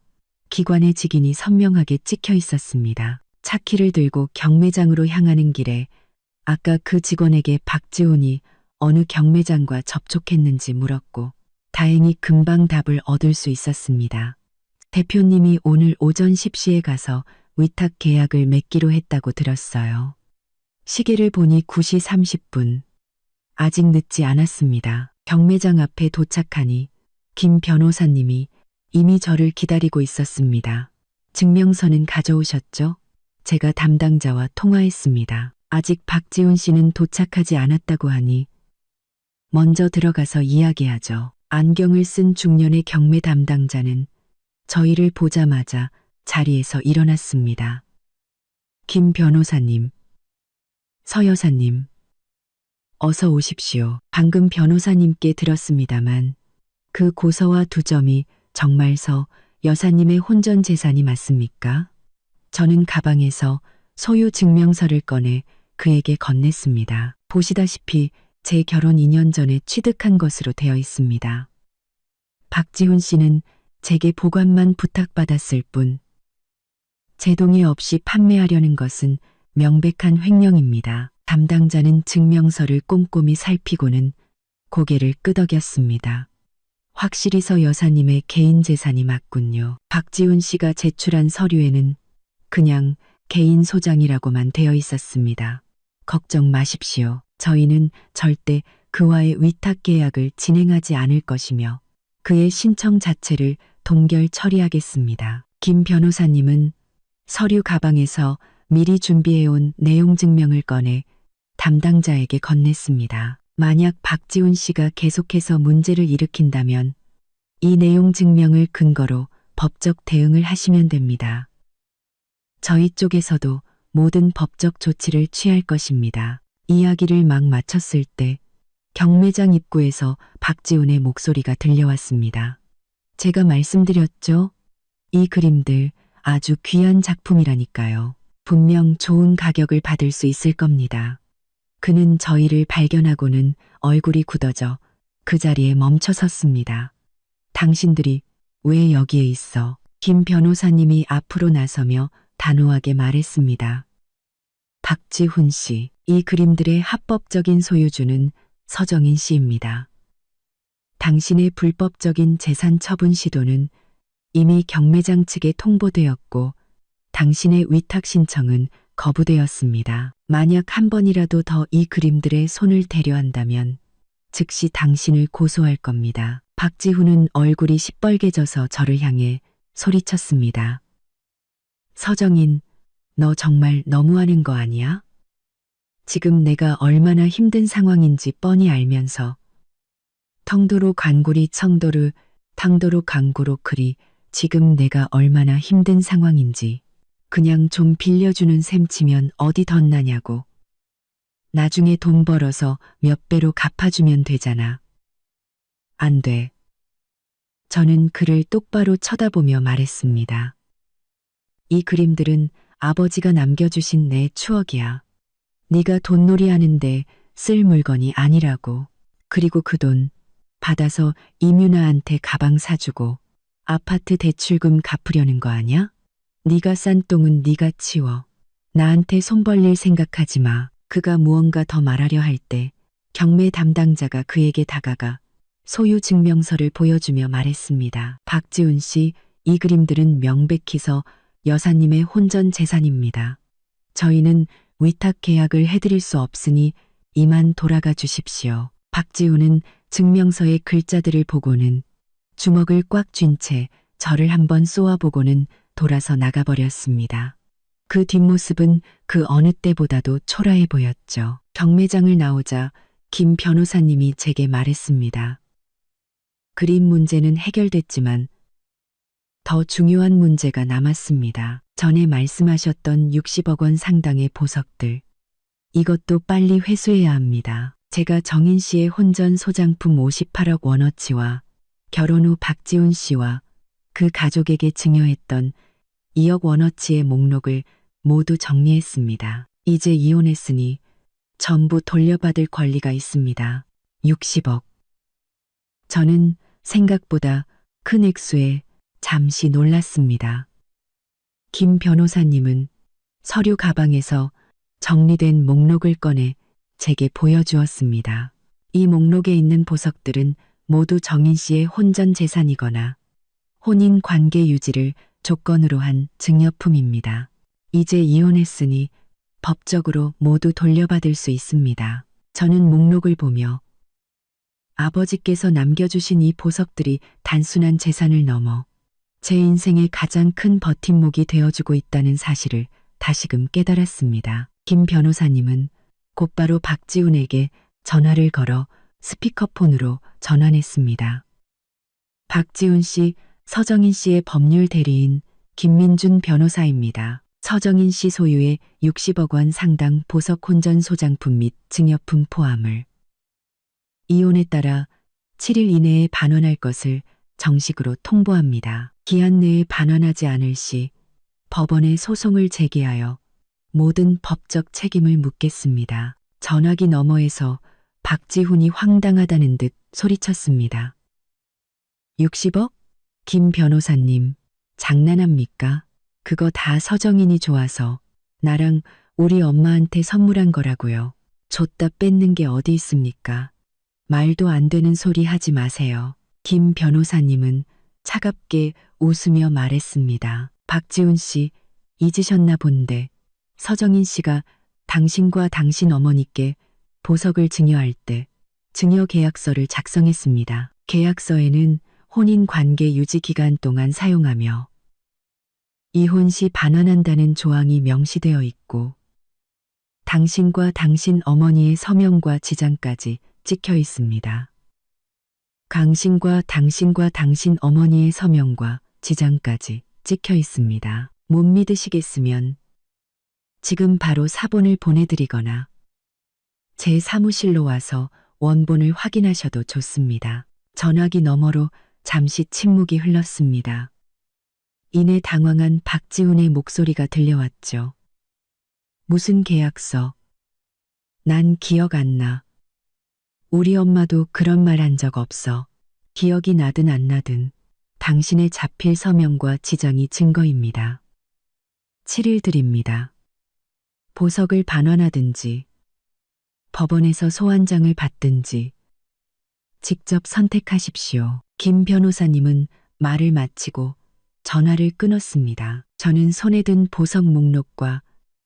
기관의 직인이 선명하게 찍혀 있었습니다. 차키를 들고 경매장으로 향하는 길에 아까 그 직원에게 박지훈이 어느 경매장과 접촉했는지 물었고 다행히 금방 답을 얻을 수 있었습니다. 대표님이 오늘 오전 10시에 가서 위탁 계약을 맺기로 했다고 들었어요. 시계를 보니 9시 30분. 아직 늦지 않았습니다. 경매장 앞에 도착하니 김 변호사님이 이미 저를 기다리고 있었습니다. 증명서는 가져오셨죠? 제가 담당자와 통화했습니다. 아직 박지훈 씨는 도착하지 않았다고 하니 먼저 들어가서 이야기하죠. 안경을 쓴 중년의 경매 담당자는 저희를 보자마자 자리에서 일어났습니다. 김 변호사님, 서 여사님, 어서 오십시오. 방금 변호사님께 들었습니다만 그 고서와 2점이 정말 서 여사님의 혼전 재산이 맞습니까? 저는 가방에서 소유 증명서를 꺼내 그에게 건넸습니다. 보시다시피 제 결혼 2년 전에 취득한 것으로 되어 있습니다. 박지훈 씨는 제게 보관만 부탁받았을 뿐 제 동의 없이 판매하려는 것은 명백한 횡령입니다. 담당자는 증명서를 꼼꼼히 살피고는 고개를 끄덕였습니다. 확실히 서 여사님의 개인 재산이 맞군요. 박지훈 씨가 제출한 서류에는 그냥 개인 소장이라고만 되어 있었습니다. 걱정 마십시오. 저희는 절대 그와의 위탁 계약을 진행하지 않을 것이며 그의 신청 자체를 동결 처리하겠습니다. 김 변호사님은 서류 가방에서 미리 준비해온 내용 증명을 꺼내 담당자에게 건넸습니다. 만약 박지훈 씨가 계속해서 문제를 일으킨다면 이 내용 증명을 근거로 법적 대응을 하시면 됩니다. 저희 쪽에서도 모든 법적 조치를 취할 것입니다. 이야기를 막 마쳤을 때 경매장 입구에서 박지훈의 목소리가 들려왔습니다. 제가 말씀드렸죠? 이 그림들 아주 귀한 작품이라니까요. 분명 좋은 가격을 받을 수 있을 겁니다. 그는 저희를 발견하고는 얼굴이 굳어져 그 자리에 멈춰 섰습니다. 당신들이 왜 여기에 있어? 김 변호사님이 앞으로 나서며 단호하게 말했습니다. 박지훈 씨, 이 그림들의 합법적인 소유주는 서정인 씨입니다. 당신의 불법적인 재산 처분 시도는 이미 경매장 측에 통보되었고 당신의 위탁 신청은 거부되었습니다. 만약 한 번이라도 더 이 그림들의 손을 대려 한다면 즉시 당신을 고소할 겁니다. 박지훈은 얼굴이 시뻘개져서 저를 향해 소리쳤습니다. 서정인, 너 정말 너무하는 거 아니야? 지금 내가 얼마나 힘든 상황인지 뻔히 알면서 텅도로 간구리 청도르 탕도로 강구로 그리 지금 내가 얼마나 힘든 상황인지 그냥 좀 빌려주는 셈 치면 어디 덧나냐고. 나중에 돈 벌어서 몇 배로 갚아주면 되잖아. 안 돼. 저는 그를 똑바로 쳐다보며 말했습니다. 이 그림들은 아버지가 남겨주신 내 추억이야. 네가 돈놀이 하는데 쓸 물건이 아니라고. 그리고 그 돈 받아서 이뮤나한테 가방 사주고 아파트 대출금 갚으려는 거 아냐? 네가 싼 똥은 네가 치워. 나한테 손 벌릴 생각하지 마. 그가 무언가 더 말하려 할 때 경매 담당자가 그에게 다가가 소유 증명서를 보여주며 말했습니다. 박지훈 씨, 이 그림들은 명백히서 여사님의 혼전 재산입니다. 저희는 위탁 계약을 해드릴 수 없으니 이만 돌아가 주십시오. 박지훈은 증명서의 글자들을 보고는 주먹을 꽉 쥔 채 저를 한번 쏘아보고는 돌아서 나가버렸습니다. 그 뒷모습은 그 어느 때보다도 초라해 보였죠. 경매장을 나오자 김 변호사님이 제게 말했습니다. 그림 문제는 해결됐지만 더 중요한 문제가 남았습니다. 전에 말씀하셨던 60억 원 상당의 보석들. 이것도 빨리 회수해야 합니다. 제가 정인 씨의 혼전 소장품 58억 원어치와 결혼 후 박지훈 씨와 그 가족에게 증여했던 2억 원어치의 목록을 모두 정리했습니다. 이제 이혼했으니 전부 돌려받을 권리가 있습니다. 60억. 저는 생각보다 큰 액수에 잠시 놀랐습니다. 김 변호사님은 서류 가방에서 정리된 목록을 꺼내 제게 보여주었습니다. 이 목록에 있는 보석들은 모두 정인 씨의 혼전 재산이거나 혼인 관계 유지를 조건으로 한 증여품입니다. 이제 이혼했으니 법적으로 모두 돌려받을 수 있습니다. 저는 목록을 보며 아버지께서 남겨주신 이 보석들이 단순한 재산을 넘어 제 인생의 가장 큰 버팀목이 되어주고 있다는 사실을 다시금 깨달았습니다. 김 변호사님은 곧바로 박지훈에게 전화를 걸어 스피커폰으로 전환했습니다. 박지훈 씨, 서정인 씨의 법률 대리인 김민준 변호사입니다. 서정인 씨 소유의 60억 원 상당 보석 혼전 소장품 및 증여품 포함을 이혼에 따라 7일 이내에 반환할 것을 정식으로 통보합니다. 기한 내에 반환하지 않을 시 법원에 소송을 제기하여 모든 법적 책임을 묻겠습니다. 전화기 너머에서 박지훈이 황당하다는 듯 소리쳤습니다. 60억? 김 변호사님, 장난합니까? 그거 다 서정인이 좋아서 나랑 우리 엄마한테 선물한 거라고요. 줬다 뺏는 게 어디 있습니까? 말도 안 되는 소리 하지 마세요. 김 변호사님은 차갑게 웃으며 말했습니다. 박지훈 씨, 잊으셨나 본데 서정인 씨가 당신과 당신 어머니께 보석을 증여할 때 증여 계약서를 작성했습니다. 계약서에는 혼인 관계 유지 기간 동안 사용하며 이혼 시 반환한다는 조항이 명시되어 있고 당신과 당신 어머니의 서명과 지장까지 찍혀 있습니다. 당신과 당신 어머니의 서명과 지장까지 찍혀 있습니다. 못 믿으시겠으면 지금 바로 사본을 보내드리거나 제 사무실로 와서 원본을 확인하셔도 좋습니다. 전화기 너머로 잠시 침묵이 흘렀습니다. 이내 당황한 박지훈의 목소리가 들려왔죠. 무슨 계약서? 난 기억 안 나. 우리 엄마도 그런 말 한 적 없어. 기억이 나든 안 나든 당신의 자필 서명과 지장이 증거입니다. 7일 드립니다. 보석을 반환하든지 법원에서 소환장을 받든지 직접 선택하십시오. 김 변호사님은 말을 마치고 전화를 끊었습니다. 저는 손에 든 보석 목록과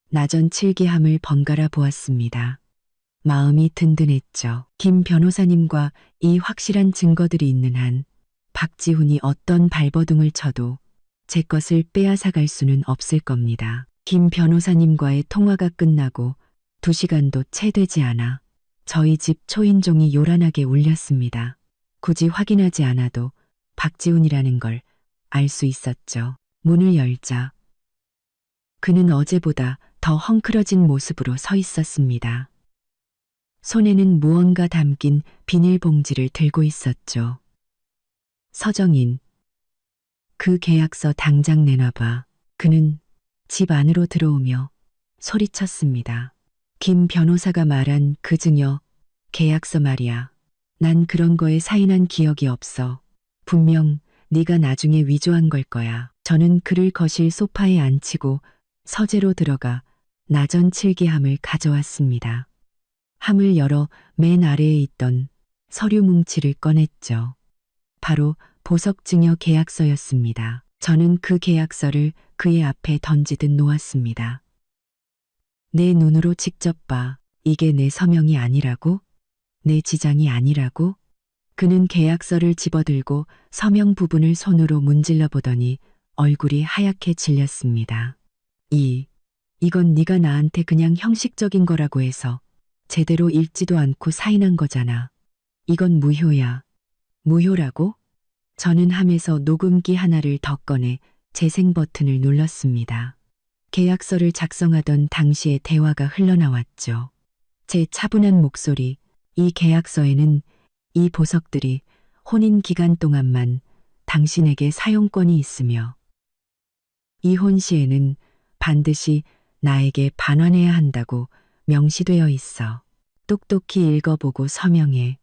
나전 칠기함을 번갈아 보았습니다. 마음이 든든했죠. 김 변호사님과 이 확실한 증거들이 있는 한 박지훈이 어떤 발버둥을 쳐도 제 것을 빼앗아갈 수는 없을 겁니다. 김 변호사님과의 통화가 끝나고 2시간도 채 되지 않아 저희 집 초인종이 요란하게 울렸습니다. 굳이 확인하지 않아도 박지훈이라는 걸 알 수 있었죠. 문을 열자 그는 어제보다 더 헝클어진 모습으로 서 있었습니다. 손에는 무언가 담긴 비닐봉지를 들고 있었죠. 서정인, 그 계약서 당장 내놔봐. 그는 집 안으로 들어오며 소리쳤습니다. 김 변호사가 말한 그 증여, 계약서 말이야. 난 그런 거에 사인한 기억이 없어. 분명 네가 나중에 위조한 걸 거야. 저는 그를 거실 소파에 앉히고 서재로 들어가 나전 칠기함을 가져왔습니다. 함을 열어 맨 아래에 있던 서류 뭉치를 꺼냈죠. 바로 보석증여 계약서였습니다. 저는 그 계약서를 그의 앞에 던지듯 놓았습니다. 내 눈으로 직접 봐. 이게 내 서명이 아니라고? 내 지장이 아니라고? 그는 계약서를 집어들고 서명 부분을 손으로 문질러 보더니 얼굴이 하얗게 질렸습니다. 이건 네가 나한테 그냥 형식적인 거라고 해서 제대로 읽지도 않고 사인한 거잖아. 이건 무효야. 무효라고? 저는 함에서 녹음기 하나를 더 꺼내 재생 버튼을 눌렀습니다. 계약서를 작성하던 당시의 대화가 흘러나왔죠. 제 차분한 목소리, 이 계약서에는 이 보석들이 혼인 기간 동안만 당신에게 사용권이 있으며 이혼 시에는 반드시 나에게 반환해야 한다고 명시되어 있어. 똑똑히 읽어보고 서명해.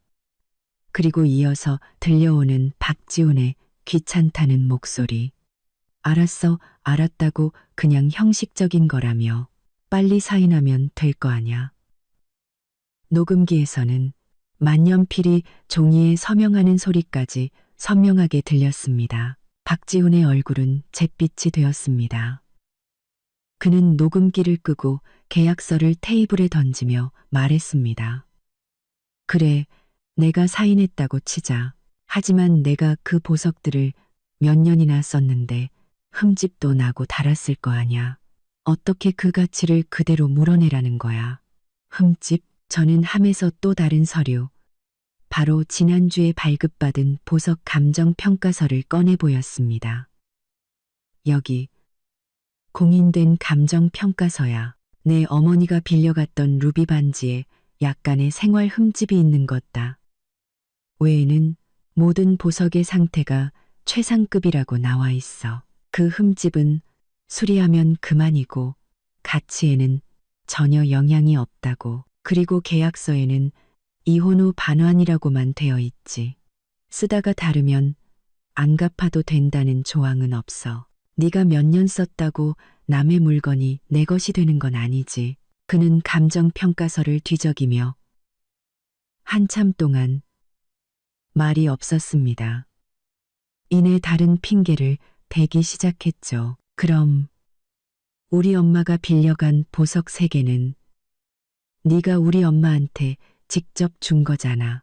그리고 이어서 들려오는 박지훈의 귀찮다는 목소리. 알았어, 알았다고 그냥 형식적인 거라며 빨리 사인하면 될 거 아냐. 녹음기에서는 만년필이 종이에 서명하는 소리까지 선명하게 들렸습니다. 박지훈의 얼굴은 잿빛이 되었습니다. 그는 녹음기를 끄고 계약서를 테이블에 던지며 말했습니다. 그래, 내가 사인했다고 치자. 하지만 내가 그 보석들을 몇 년이나 썼는데 흠집도 나고 닳았을 거 아냐. 어떻게 그 가치를 그대로 물어내라는 거야. 흠집? 저는 함에서 또 다른 서류. 바로 지난주에 발급받은 보석 감정평가서를 꺼내 보였습니다. 여기 공인된 감정평가서야. 내 어머니가 빌려갔던 루비 반지에 약간의 생활 흠집이 있는 것다. 외에는 모든 보석의 상태가 최상급이라고 나와 있어. 그 흠집은 수리하면 그만이고 가치에는 전혀 영향이 없다고. 그리고 계약서에는 이혼 후 반환이라고만 되어 있지. 쓰다가 다르면 안 갚아도 된다는 조항은 없어. 네가 몇 년 썼다고 남의 물건이 내 것이 되는 건 아니지. 그는 감정평가서를 뒤적이며 한참 동안 말이 없었습니다. 이내 다른 핑계를 대기 시작했죠. 그럼 우리 엄마가 빌려간 보석 3개는 네가 우리 엄마한테 직접 준 거잖아.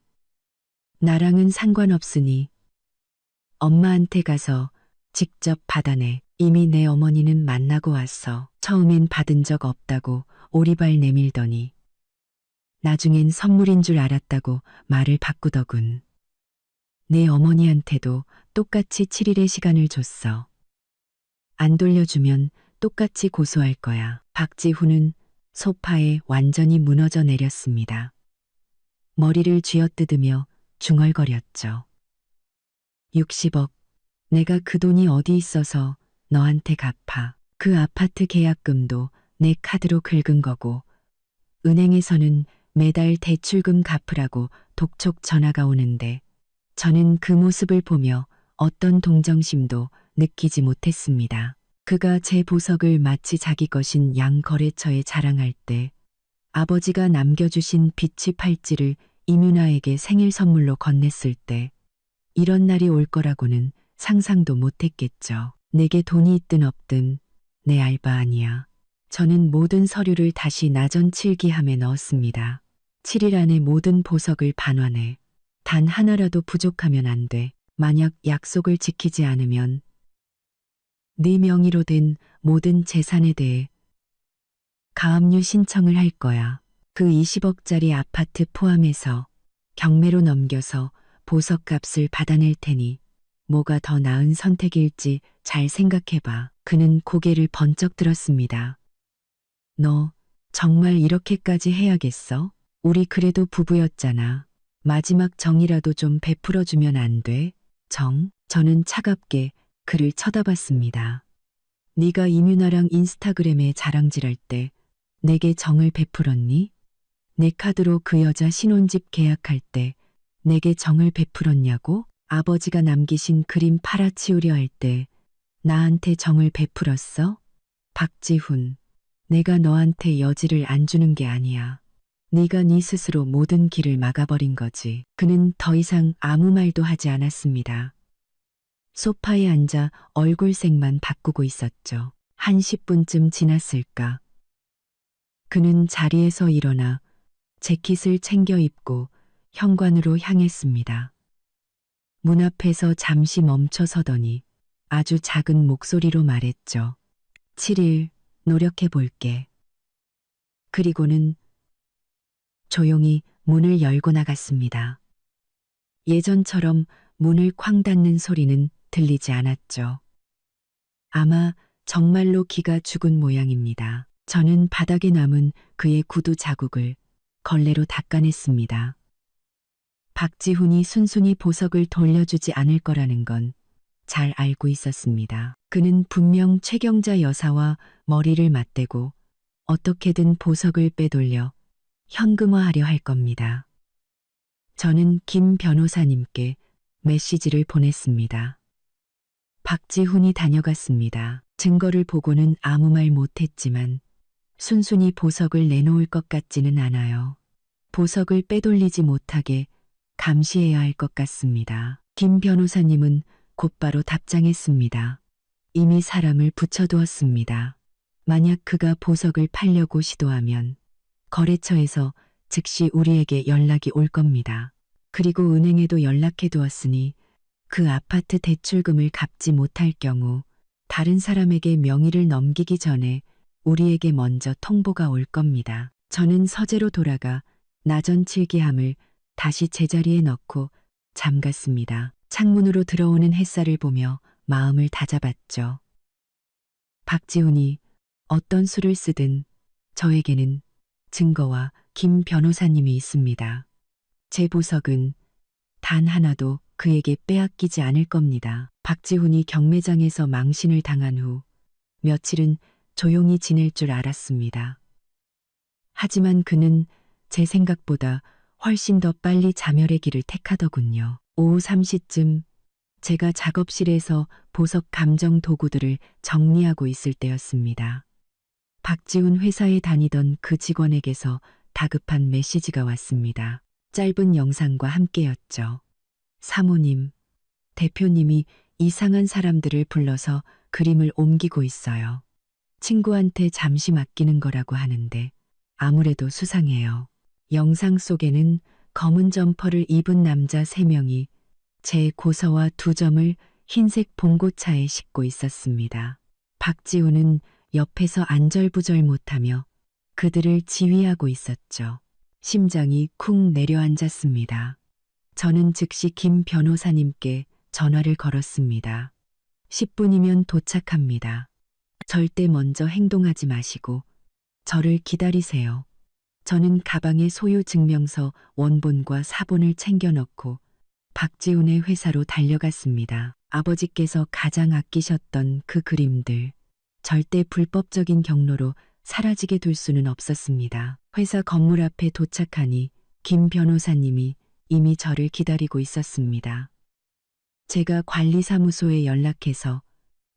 나랑은 상관없으니 엄마한테 가서 직접 받아내. 이미 내 어머니는 만나고 왔어. 처음엔 받은 적 없다고 오리발 내밀더니 나중엔 선물인 줄 알았다고 말을 바꾸더군. 내 어머니한테도 똑같이 7일의 시간을 줬어. 안 돌려주면 똑같이 고소할 거야. 박지훈은 소파에 완전히 무너져 내렸습니다. 머리를 쥐어뜯으며 중얼거렸죠. 60억. 내가 그 돈이 어디 있어서 너한테 갚아. 그 아파트 계약금도 내 카드로 긁은 거고 은행에서는 매달 대출금 갚으라고 독촉 전화가 오는데 저는 그 모습을 보며 어떤 동정심도 느끼지 못했습니다. 그가 제 보석을 마치 자기 것인 양거래처에 자랑할 때 아버지가 남겨주신 비치 팔찌를 이윤아에게 생일 선물로 건넸을 때 이런 날이 올 거라고는 상상도 못했겠죠. 내게 돈이 있든 없든 내 알바 아니야. 저는 모든 서류를 다시 나전 칠기함에 넣었습니다. 7일 안에 모든 보석을 반환해. 단 하나라도 부족하면 안 돼. 만약 약속을 지키지 않으면 네 명의로 된 모든 재산에 대해 가압류 신청을 할 거야. 그 20억짜리 아파트 포함해서 경매로 넘겨서 보석값을 받아낼 테니 뭐가 더 나은 선택일지 잘 생각해봐. 그는 고개를 번쩍 들었습니다. 너 정말 이렇게까지 해야겠어? 우리 그래도 부부였잖아. 마지막 정이라도 좀 베풀어주면 안 돼? 정? 저는 차갑게 그를 쳐다봤습니다. 네가 이윤아랑 인스타그램에 자랑질할 때 내게 정을 베풀었니? 내 카드로 그 여자 신혼집 계약할 때 내게 정을 베풀었냐고? 아버지가 남기신 그림 팔아치우려 할 때 나한테 정을 베풀었어? 박지훈, 내가 너한테 여지를 안 주는 게 아니야. 네가 네 스스로 모든 길을 막아버린 거지. 그는 더 이상 아무 말도 하지 않았습니다. 소파에 앉아 얼굴색만 바꾸고 있었죠. 한 10분쯤 지났을까. 그는 자리에서 일어나 재킷을 챙겨 입고 현관으로 향했습니다. 문 앞에서 잠시 멈춰 서더니 아주 작은 목소리로 말했죠. 7일 노력해 볼게. 그리고는 조용히 문을 열고 나갔습니다. 예전처럼 문을 쾅 닫는 소리는 들리지 않았죠. 아마 정말로 기가 죽은 모양입니다. 저는 바닥에 남은 그의 구두 자국을 걸레로 닦아냈습니다. 박지훈이 순순히 보석을 돌려주지 않을 거라는 건 잘 알고 있었습니다. 그는 분명 최경자 여사와 머리를 맞대고 어떻게든 보석을 빼돌려 현금화하려 할 겁니다. 저는 김 변호사님께 메시지를 보냈습니다. 박지훈이 다녀갔습니다. 증거를 보고는 아무 말 못했지만 순순히 보석을 내놓을 것 같지는 않아요. 보석을 빼돌리지 못하게 감시해야 할 것 같습니다. 김 변호사님은 곧바로 답장했습니다. 이미 사람을 붙여두었습니다. 만약 그가 보석을 팔려고 시도하면 거래처에서 즉시 우리에게 연락이 올 겁니다. 그리고 은행에도 연락해 두었으니 그 아파트 대출금을 갚지 못할 경우 다른 사람에게 명의를 넘기기 전에 우리에게 먼저 통보가 올 겁니다. 저는 서재로 돌아가 나전 칠기함을 다시 제자리에 넣고 잠갔습니다. 창문으로 들어오는 햇살을 보며 마음을 다잡았죠. 박지훈이 어떤 수를 쓰든 저에게는 증거와 김 변호사님이 있습니다. 제 보석은 단 하나도 그에게 빼앗기지 않을 겁니다. 박지훈이 경매장에서 망신을 당한 후 며칠은 조용히 지낼 줄 알았습니다. 하지만 그는 제 생각보다 훨씬 더 빨리 자멸의 길을 택하더군요. 오후 3시쯤 제가 작업실에서 보석 감정 도구들을 정리하고 있을 때였습니다. 박지훈 회사에 다니던 그 직원에게서 다급한 메시지가 왔습니다. 짧은 영상과 함께였죠. 사모님, 대표님이 이상한 사람들을 불러서 그림을 옮기고 있어요. 친구한테 잠시 맡기는 거라고 하는데 아무래도 수상해요. 영상 속에는 검은 점퍼를 입은 남자 3명이 제 고서와 2점을 흰색 봉고차에 싣고 있었습니다. 박지훈은 옆에서 안절부절 못하며 그들을 지휘하고 있었죠. 심장이 쿵 내려앉았습니다. 저는 즉시 김 변호사님께 전화를 걸었습니다. 10분이면 도착합니다. 절대 먼저 행동하지 마시고 저를 기다리세요. 저는 가방에 소유 증명서 원본과 사본을 챙겨 넣고 박지훈의 회사로 달려갔습니다. 아버지께서 가장 아끼셨던 그 그림들, 절대 불법적인 경로로 사라지게 둘 수는 없었습니다. 회사 건물 앞에 도착하니 김 변호사님이 이미 저를 기다리고 있었습니다. 제가 관리사무소에 연락해서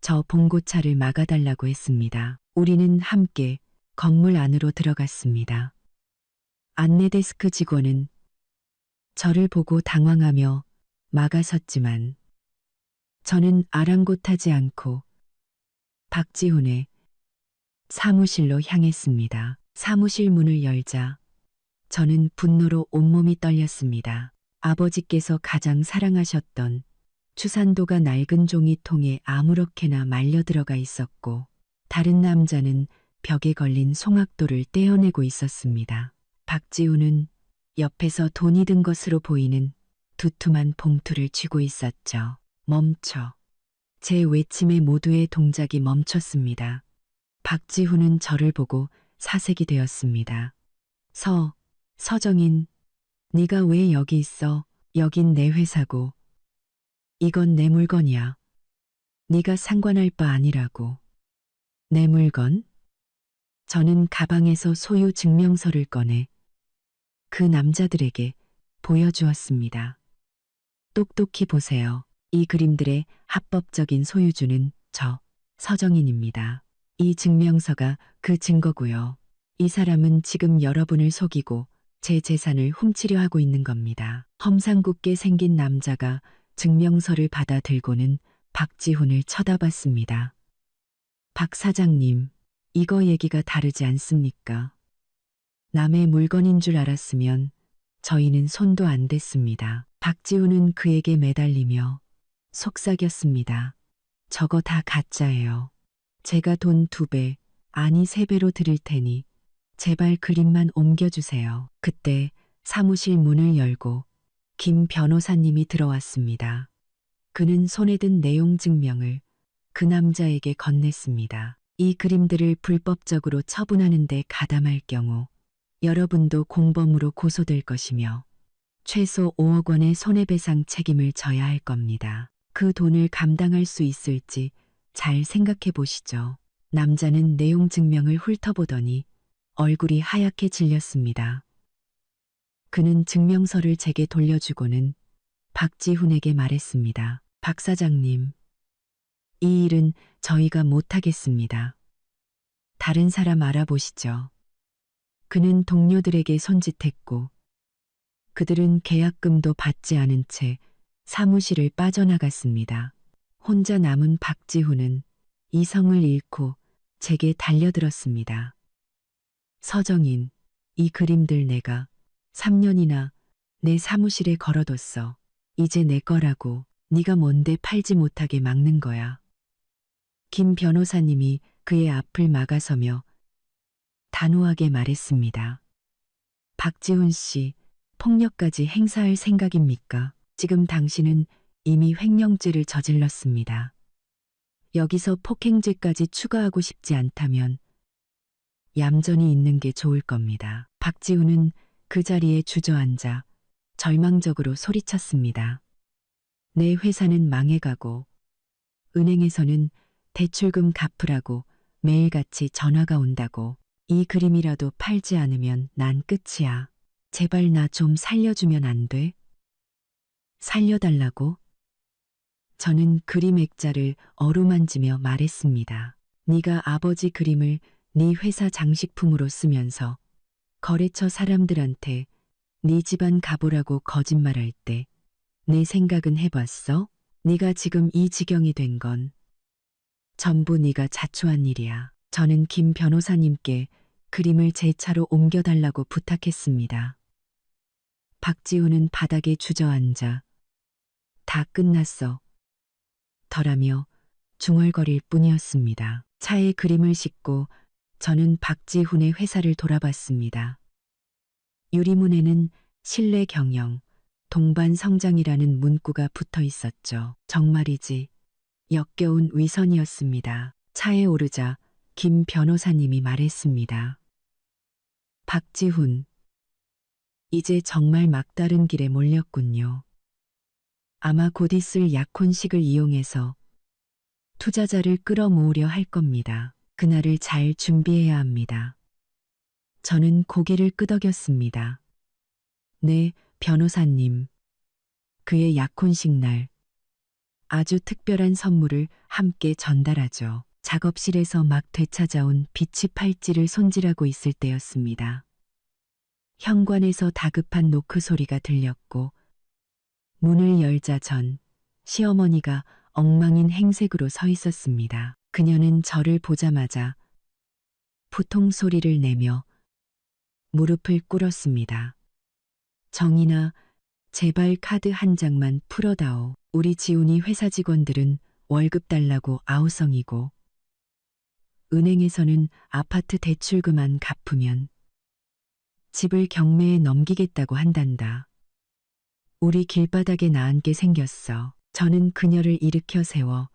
저 봉고차를 막아달라고 했습니다. 우리는 함께 건물 안으로 들어갔습니다. 안내데스크 직원은 저를 보고 당황하며 막아섰지만 저는 아랑곳하지 않고 박지훈의 사무실로 향했습니다. 사무실 문을 열자 저는 분노로 온몸이 떨렸습니다. 아버지께서 가장 사랑하셨던 추산도가 낡은 종이통에 아무렇게나 말려 들어가 있었고 다른 남자는 벽에 걸린 송악도를 떼어내고 있었습니다. 박지훈은 옆에서 돈이 든 것으로 보이는 두툼한 봉투를 쥐고 있었죠. 멈춰. 제 외침에 모두의 동작이 멈췄습니다. 박지훈은 저를 보고 사색이 되었습니다. 서정인, 네가 왜 여기 있어? 여긴 내 회사고. 이건 내 물건이야. 네가 상관할 바 아니라고. 내 물건? 저는 가방에서 소유 증명서를 꺼내 그 남자들에게 보여주었습니다. 똑똑히 보세요. 이 그림들의 합법적인 소유주는 저 서정인입니다. 이 증명서가 그 증거고요. 이 사람은 지금 여러분을 속이고 제 재산을 훔치려 하고 있는 겁니다. 험상궂게 생긴 남자가 증명서를 받아 들고는 박지훈을 쳐다봤습니다. 박 사장님, 이거 얘기가 다르지 않습니까? 남의 물건인 줄 알았으면 저희는 손도 안 댔습니다. 박지훈은 그에게 매달리며 속삭였습니다. 저거 다 가짜예요. 제가 돈 2배, 아니 3배로 드릴 테니 제발 그림만 옮겨주세요. 그때 사무실 문을 열고 김 변호사님이 들어왔습니다. 그는 손에 든 내용 증명을 그 남자에게 건넸습니다. 이 그림들을 불법적으로 처분하는 데 가담할 경우 여러분도 공범으로 고소될 것이며 최소 5억 원의 손해배상 책임을 져야 할 겁니다. 그 돈을 감당할 수 있을지 잘 생각해 보시죠. 남자는 내용 증명을 훑어보더니 얼굴이 하얗게 질렸습니다. 그는 증명서를 제게 돌려주고는 박지훈에게 말했습니다. 박 사장님, 이 일은 저희가 못하겠습니다. 다른 사람 알아보시죠. 그는 동료들에게 손짓했고 그들은 계약금도 받지 않은 채 사무실을 빠져나갔습니다. 혼자 남은 박지훈은 이성을 잃고 제게 달려들었습니다. 서정인, 이 그림들 내가 3년이나 내 사무실에 걸어뒀어. 이제 내 거라고. 네가 뭔데 팔지 못하게 막는 거야. 김 변호사님이 그의 앞을 막아서며 단호하게 말했습니다. 박지훈 씨, 폭력까지 행사할 생각입니까? 지금 당신은 이미 횡령죄를 저질렀습니다. 여기서 폭행죄까지 추가하고 싶지 않다면 얌전히 있는 게 좋을 겁니다. 박지훈은 그 자리에 주저앉아 절망적으로 소리쳤습니다. 내 회사는 망해가고 은행에서는 대출금 갚으라고 매일같이 전화가 온다고. 이 그림이라도 팔지 않으면 난 끝이야. 제발 나 좀 살려주면 안 돼? 살려달라고? 저는 그림 액자를 어루만지며 말했습니다. 네가 아버지 그림을 네 회사 장식품으로 쓰면서 거래처 사람들한테 네 집안 가보라고 거짓말할 때 내 생각은 해봤어? 네가 지금 이 지경이 된 건 전부 네가 자초한 일이야. 저는 김 변호사님께 그림을 제 차로 옮겨달라고 부탁했습니다. 박지훈은 바닥에 주저앉아 다 끝났어. 덜하며 중얼거릴 뿐이었습니다. 차에 그림을 싣고 저는 박지훈의 회사를 돌아봤습니다. 유리문에는 실내 경영, 동반 성장이라는 문구가 붙어 있었죠. 정말이지 역겨운 위선이었습니다. 차에 오르자 김 변호사님이 말했습니다. 박지훈. 이제 정말 막다른 길에 몰렸군요. 아마 곧 있을 약혼식을 이용해서 투자자를 끌어모으려 할 겁니다. 그날을 잘 준비해야 합니다. 저는 고개를 끄덕였습니다. 네, 변호사님. 그의 약혼식 날 아주 특별한 선물을 함께 전달하죠. 작업실에서 막 되찾아온 빛이 팔찌를 손질하고 있을 때였습니다. 현관에서 다급한 노크 소리가 들렸고 문을 열자 전 시어머니가 엉망인 행색으로 서 있었습니다. 그녀는 저를 보자마자 부통 소리를 내며 무릎을 꿇었습니다. 정인아, 제발 카드 한 장만 풀어다오. 우리 지훈이 회사 직원들은 월급 달라고 아우성이고 은행에서는 아파트 대출금만 갚으면 집을 경매에 넘기겠다고 한단다. 우리 길바닥에 나앉게 생겼어. 저는 그녀를 일으켜 세워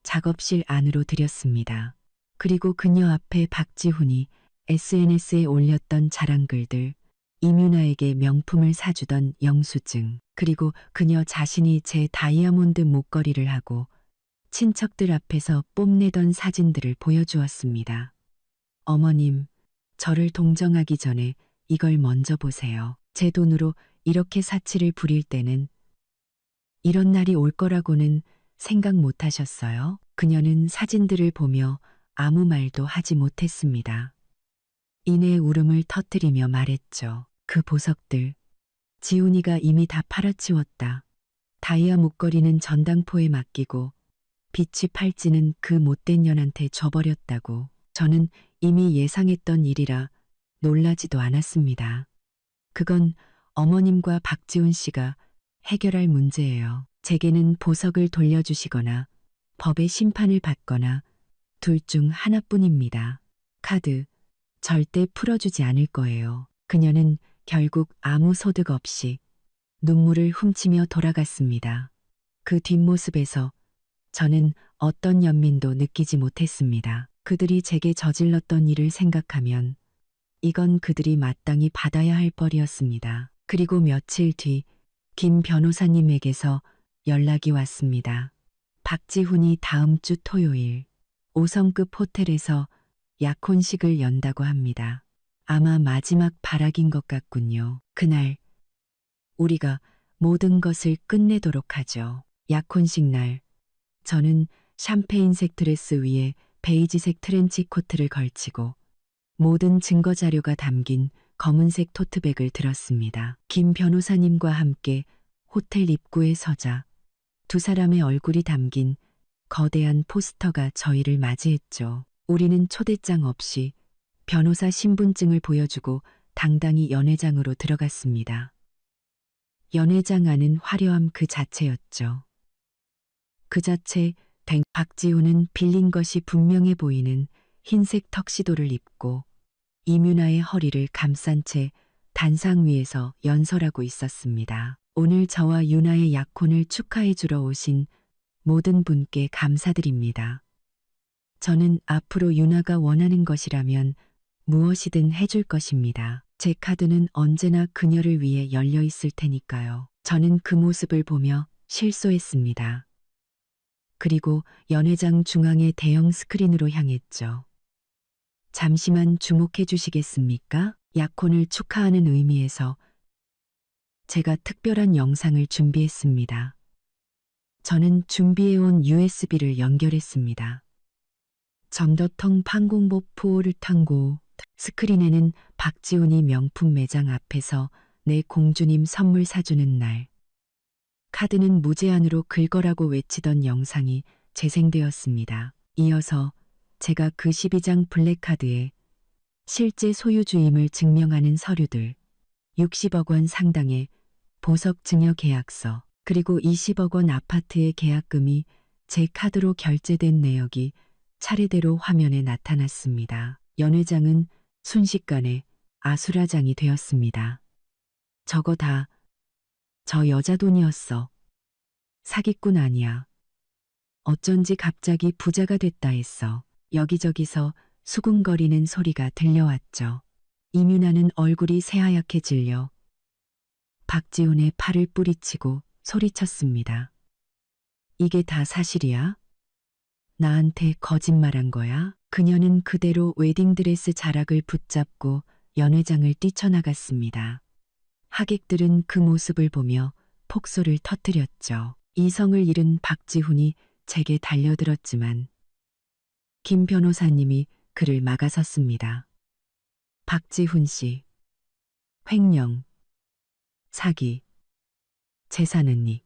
작업실 안으로 들였습니다. 그리고 그녀 앞에 박지훈이 SNS에 올렸던 자랑글들, 이뮤나에게 명품을 사주던 영수증, 그리고 그녀 자신이 제 다이아몬드 목걸이를 하고 친척들 앞에서 뽐내던 사진들을 보여주었습니다. 어머님, 저를 동정하기 전에 이걸 먼저 보세요. 제 돈으로 이렇게 사치를 부릴 때는 이런 날이 올 거라고는 생각 못 하셨어요? 그녀는 사진들을 보며 아무 말도 하지 못했습니다. 이내 울음을 터뜨리며 말했죠. 그 보석들, 지훈이가 이미 다 팔아치웠다. 다이아 목걸이는 전당포에 맡기고 빛이 팔찌는 그 못된 년한테 줘버렸다고. 저는 이미 예상했던 일이라 놀라지도 않았습니다. 그건 어머님과 박지훈 씨가 해결할 문제예요. 제게는 보석을 돌려주시거나 법의 심판을 받거나 둘 중 하나뿐입니다. 카드 절대 풀어주지 않을 거예요. 그녀는 결국 아무 소득 없이 눈물을 훔치며 돌아갔습니다. 그 뒷모습에서 저는 어떤 연민도 느끼지 못했습니다. 그들이 제게 저질렀던 일을 생각하면 이건 그들이 마땅히 받아야 할 벌이었습니다. 그리고 며칠 뒤 김 변호사님에게서 연락이 왔습니다. 박지훈이 다음 주 토요일 5성급 호텔에서 약혼식을 연다고 합니다. 아마 마지막 발악인 것 같군요. 그날 우리가 모든 것을 끝내도록 하죠. 약혼식 날 저는 샴페인색 드레스 위에 베이지색 트렌치 코트를 걸치고 모든 증거 자료가 담긴 검은색 토트백을 들었습니다. 김 변호사님과 함께 호텔 입구에 서자 두 사람의 얼굴이 담긴 거대한 포스터가 저희를 맞이했죠. 우리는 초대장 없이 변호사 신분증을 보여주고 당당히 연회장으로 들어갔습니다. 연회장 안은 화려함 그 자체였죠. 그 자체 박지훈은 빌린 것이 분명해 보이는 흰색 턱시도를 입고 이뮤나의 허리를 감싼 채 단상 위에서 연설하고 있었습니다. 오늘 저와 유나의 약혼을 축하해 주러 오신 모든 분께 감사드립니다. 저는 앞으로 유나가 원하는 것이라면 무엇이든 해줄 것입니다. 제 카드는 언제나 그녀를 위해 열려 있을 테니까요. 저는 그 모습을 보며 실소했습니다. 그리고 연회장 중앙의 대형 스크린으로 향했죠. 잠시만 주목해 주시겠습니까? 약혼을 축하하는 의미에서 제가 특별한 영상을 준비했습니다. 저는 준비해온 USB를 연결했습니다. 점더통 판공보 포를 탄고 스크린에는 박지훈이 명품 매장 앞에서 내 공주님 선물 사주는 날. 카드는 무제한으로 긁어라고 외치던 영상이 재생되었습니다. 이어서 제가 그 12장 블랙카드에 실제 소유주임을 증명하는 서류들, 60억 원 상당의 보석 증여 계약서, 그리고 20억 원 아파트의 계약금이 제 카드로 결제된 내역이 차례대로 화면에 나타났습니다. 연회장은 순식간에 아수라장이 되었습니다. 저거 다 저 여자 돈이었어. 사기꾼 아니야. 어쩐지 갑자기 부자가 됐다 했어. 여기저기서 수군거리는 소리가 들려왔죠. 이민아는 얼굴이 새하얗게 질려 박지훈의 팔을 뿌리치고 소리쳤습니다. 이게 다 사실이야? 나한테 거짓말한 거야? 그녀는 그대로 웨딩드레스 자락을 붙잡고 연회장을 뛰쳐나갔습니다. 하객들은 그 모습을 보며 폭소를 터뜨렸죠. 이성을 잃은 박지훈이 제게 달려들었지만 김 변호사님이 그를 막아섰습니다. 박지훈 씨, 횡령, 사기, 재산은닉.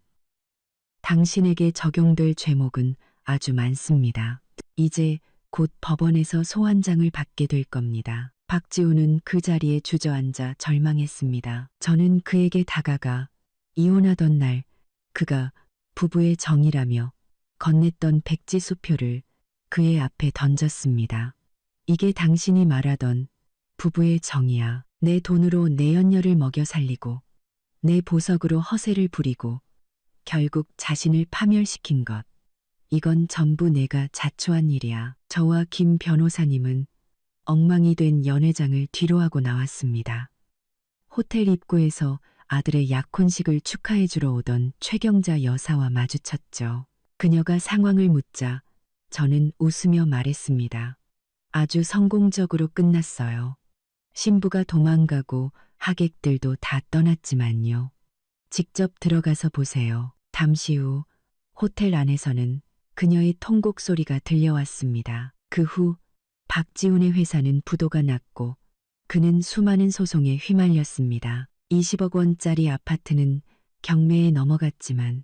당신에게 적용될 죄목은 아주 많습니다. 이제 곧 법원에서 소환장을 받게 될 겁니다. 박지훈은 그 자리에 주저앉아 절망했습니다. 저는 그에게 다가가 이혼하던 날 그가 부부의 정이라며 건넸던 백지 수표를 그의 앞에 던졌습니다. 이게 당신이 말하던 부부의 정이야. 내 돈으로 내 연녀를 먹여 살리고 내 보석으로 허세를 부리고 결국 자신을 파멸시킨 것. 이건 전부 내가 자초한 일이야. 저와 김 변호사님은 엉망이 된 연회장을 뒤로하고 나왔습니다. 호텔 입구에서 아들의 약혼식을 축하해주러 오던 최경자 여사와 마주쳤죠. 그녀가 상황을 묻자 저는 웃으며 말했습니다. 아주 성공적으로 끝났어요. 신부가 도망가고 하객들도 다 떠났지만요. 직접 들어가서 보세요. 잠시 후 호텔 안에서는 그녀의 통곡 소리가 들려왔습니다. 그 후 박지훈의 회사는 부도가 났고 그는 수많은 소송에 휘말렸습니다. 20억 원짜리 아파트는 경매에 넘어갔지만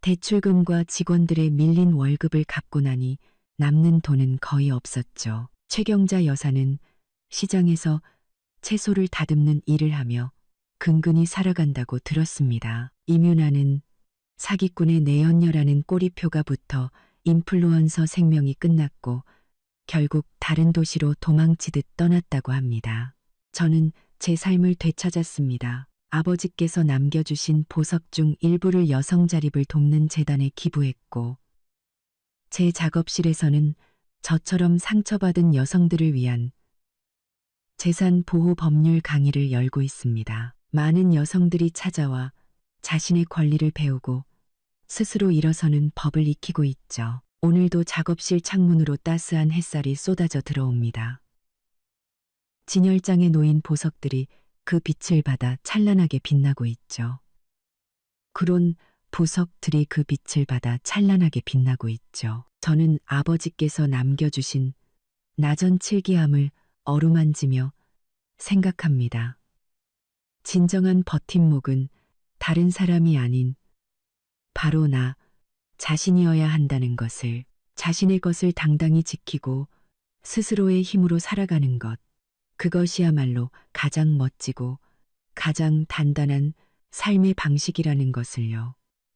대출금과 직원들의 밀린 월급을 갚고 나니 남는 돈은 거의 없었죠. 최경자 여사는 시장에서 채소를 다듬는 일을 하며 근근히 살아간다고 들었습니다. 이민아는 사기꾼의 내연녀라는 꼬리표가 붙어 인플루언서 생명이 끝났고 결국 다른 도시로 도망치듯 떠났다고 합니다. 저는 제 삶을 되찾았습니다. 아버지께서 남겨주신 보석 중 일부를 여성 자립을 돕는 재단에 기부했고 제 작업실에서는 저처럼 상처받은 여성들을 위한 재산 보호 법률 강의를 열고 있습니다. 많은 여성들이 찾아와 자신의 권리를 배우고 스스로 일어서는 법을 익히고 있죠. 오늘도 작업실 창문으로 따스한 햇살이 쏟아져 들어옵니다. 진열장에 놓인 보석들이 그 빛을 받아 찬란하게 빛나고 있죠. 그런 보석들이 그 빛을 받아 찬란하게 빛나고 있죠. 저는 아버지께서 남겨주신 나전 칠기함을 어루만지며 생각합니다. 진정한 버팀목은 다른 사람이 아닌 바로 나 자신이어야 한다는 것을, 자신의 것을 당당히 지키고 스스로의 힘으로 살아가는 것, 그것이야말로 가장 멋지고 가장 단단한 삶의 방식이라는 것을요.